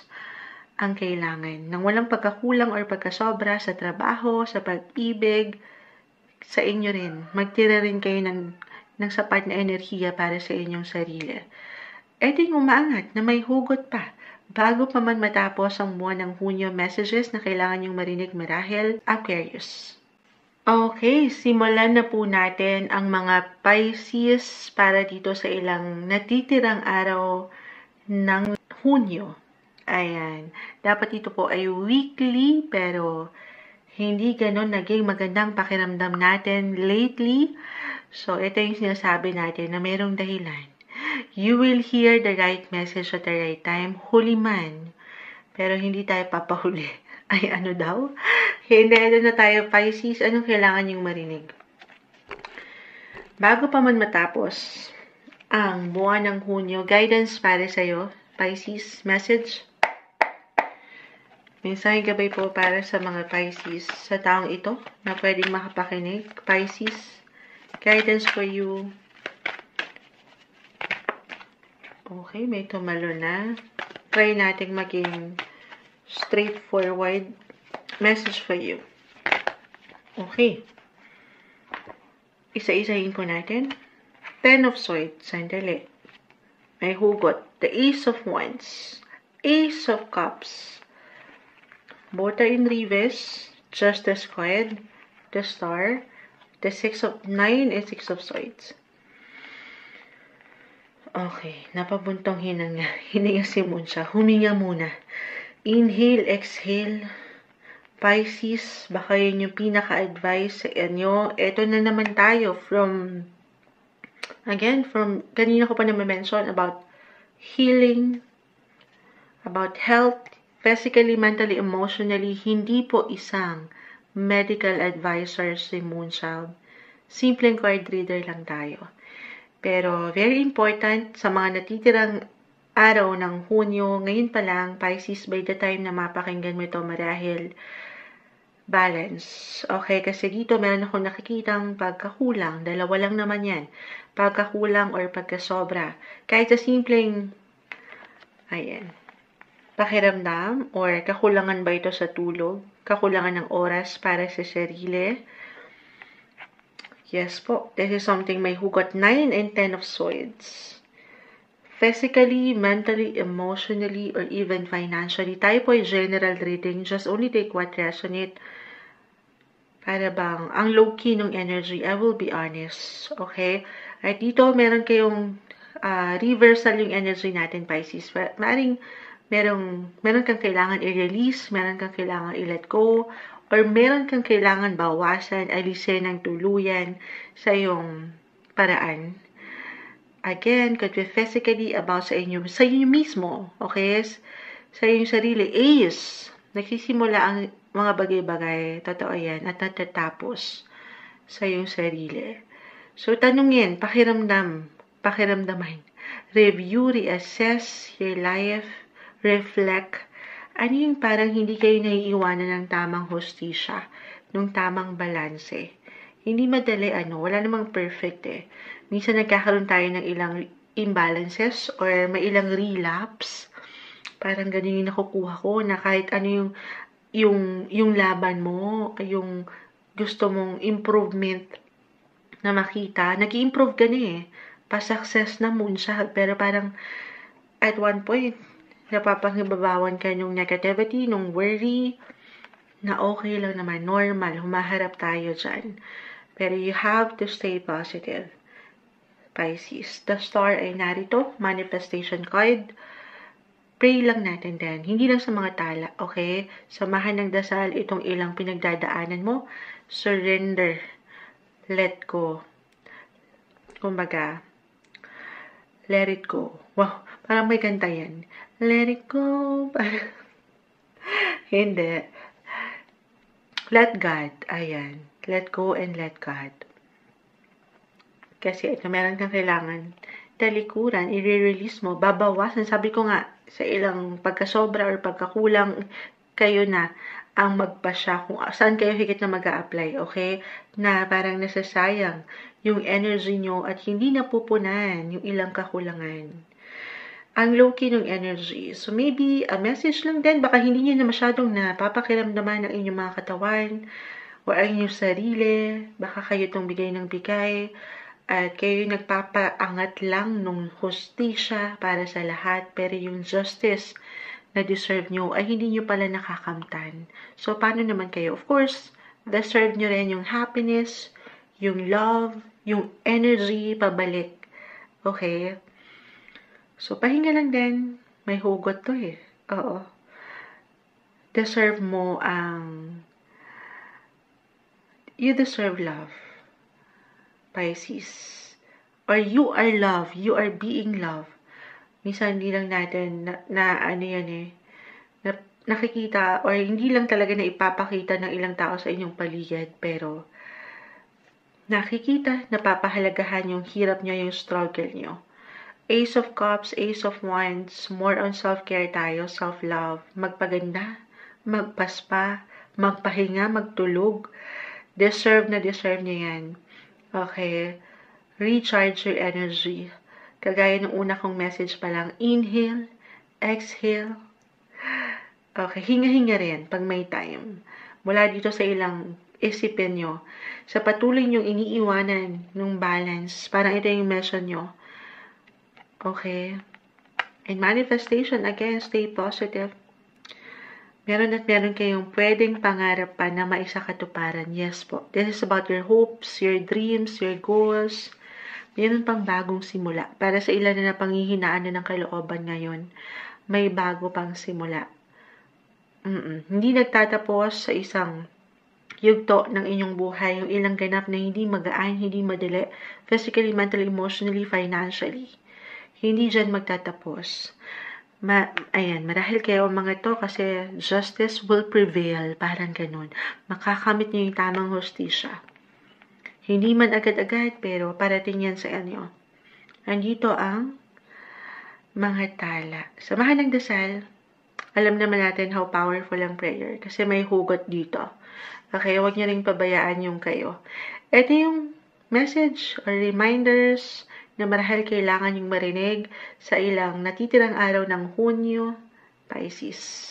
ang kailangan. Nang walang pagkakulang or pagkasobra sa trabaho, sa pag-ibig, sa inyo rin. Magtira rin kayo ng sapat na enerhiya para sa inyong sarili. Ito yung umaangat na may hugot pa. Bago pa man matapos ang buwan ng Hunyo, messages na kailangan yung marinig marahil, Aquarius. Okay, simulan na po natin ang mga Pisces para dito sa ilang natitirang araw ng Hunyo. Ayan. Dapat ito po ay weekly pero hindi ganon naging magandang pakiramdam natin lately. So, ito yung sinasabi natin na merong dahilan. You will hear the right message at the right time. Huli man. Pero hindi tayo papahuli. Ay, ano daw? Hindi, ano na tayo, Pisces. Anong kailangan yung marinig? Bago pa man matapos ang buwan ng Hunyo, guidance para sa'yo, Pisces, message. Mensaheng gabay po para sa mga Pisces sa taong ito na pwedeng makapakinig. Pisces, guidance for you. Okay, may tumalo na. Try natin maging straightforward. Message for you. Okay. Isa-isahin po natin. 10 of Swords. Sandali. May hugot. The Ace of Wands. Ace of Cups. Both are in reverse. Justice card. The Star. The 9 and 6 of Swords. Okay, napabuntong hinanga. Hininga si Moon siya. Huminga muna. Inhale, exhale. Pisces, baka yun yung pinaka-advice sa inyo. Ito na naman tayo from kanina ko pa naman mention about healing, about health, physically, mentally, emotionally. Hindi po isang medical advisor si Moonchild. Simpleng card reader lang tayo. Pero, very important, sa mga natitirang araw ng Hunyo, ngayon pa lang, Pisces, by the time na mapakinggan mo ito, marahil balance. Okay, kasi dito meron ako nakikitang pagkakulang. Dalawa lang naman yan. Pagkakulang or pagkasobra. Kahit sa simpleng, pakiramdam or kakulangan ba ito sa tulog? Kakulangan ng oras para sa sarili? Yes po, this is something may hugot 9 and 10 of Swords. Physically, mentally, emotionally, or even financially. Tayo po ay general reading. Just only take what resonate. Para bang, ang low-key ng energy, I will be honest. Okay? At dito, meron kayong reversal yung energy natin, Pisces. Maring, meron kang kailangan i-release, meron kang kailangan i-let go, or meron kang kailangan bawasan, alisin ng tuluyan sa iyong paraan. Again, could be physically about sa inyo mismo, okay? Sa inyong sarili. Ace, nagsisimula ang mga bagay-bagay, totoo yan, at natatapos sa iyong sarili. So, tanungin, pakiramdaman, review, reassess your life, reflect. Ano yung parang hindi kayo naiiwanan ng tamang hustisya, ng tamang balanse? Hindi madali, wala namang perfect eh. Minsan nagkakaroon tayo ng ilang imbalances or may ilang relapse. Parang ganun yung nakukuha ko na kahit ano yung laban mo, yung gusto mong improvement na makita, nag-i-improve ka na eh. Pa-success na Moonchild, pero parang at one point, napapangibabawan ka nung negativity, nung worry, na okay lang naman, normal, humaharap tayo dyan. Pero you have to stay positive, Pisces. The Star ay narito, manifestation card. Pray lang natin din. Hindi lang sa mga tala, okay? Samahan ng dasal itong ilang pinagdadaanan mo. Surrender. Let go. Kumbaga, let it go. Wow, parang may kanta yan. Let it go. Hindi. Let God. Ayan. Let go and let God. Kasi ito, meron kang kailangan talikuran, i-release mo, babawasan. Sabi ko nga, sa ilang pagkasobra or pagkakulang, kayo na ang magpasya kung saan kayo higit na mag-a-apply, okay? Na parang nasasayang yung energy nyo at hindi napupunan yung ilang kakulangan. Ang low-key ng energy. So, maybe a message lang din. Baka hindi nyo na masyadong napapakiramdaman ng inyong mga katawan o ang inyong sarili. Baka kayo itong bigay ng bigay. At kayo nagpapaangat lang nung hustisya para sa lahat. Pero yung justice na deserve nyo ay hindi nyo pala nakakamtan. So, paano naman kayo? Of course, deserve nyo rin yung happiness, yung love, yung energy pabalik. Okay? So, pahinga lang din. May hugot to eh. Oo. Deserve mo you deserve love. Pisces. Or you are love. You are being love. Minsan hindi lang natin ano yan eh, nakikita or hindi lang talaga na ipapakita ng ilang tao sa inyong paligid, pero nakikita, napapahalagahan yung hirap nyo, yung struggle nyo. Ace of Cups, Ace of Wands, more on self-care tayo, self-love, magpaganda, magpaspa, magpahinga, magtulog, deserve na deserve nyo yan. Okay, recharge your energy. Kagaya ng una kong message pa lang, inhale, exhale. Okay, hinga-hinga rin pag may time. Mula dito sa ilang isipin nyo, sa patuloy nyong iniiwanan ng balance, parang ito yung mission nyo. Okay? And manifestation, again, stay positive. Meron at meron kayong pwedeng pangarap pa na maisakatuparan. Yes po. This is about your hopes, your dreams, your goals. Meron pang bagong simula. Para sa ilan na panghihinaan na ng kalooban ngayon, may bago pang simula. Hindi nagtatapos sa isang yugto ng inyong buhay, yung ilang ganap na hindi magaan, hindi madali, physically, mentally, emotionally, financially. Hindi dyan magtatapos. Marahil kayo mga to kasi justice will prevail, parang ganun. Makakamit niyo yung tamang hustisya. Hindi man agad-agad, pero parating yan sa inyo. Andito ang mga tala. Samahan ng dasal. Alam naman natin how powerful ang prayer kasi may hugot dito. Okay, huwag niyo ring pabayaan yung kayo. Ito yung message or reminders na marahil kailangan yung marinig sa ilang natitirang araw ng Hunyo, Pisces.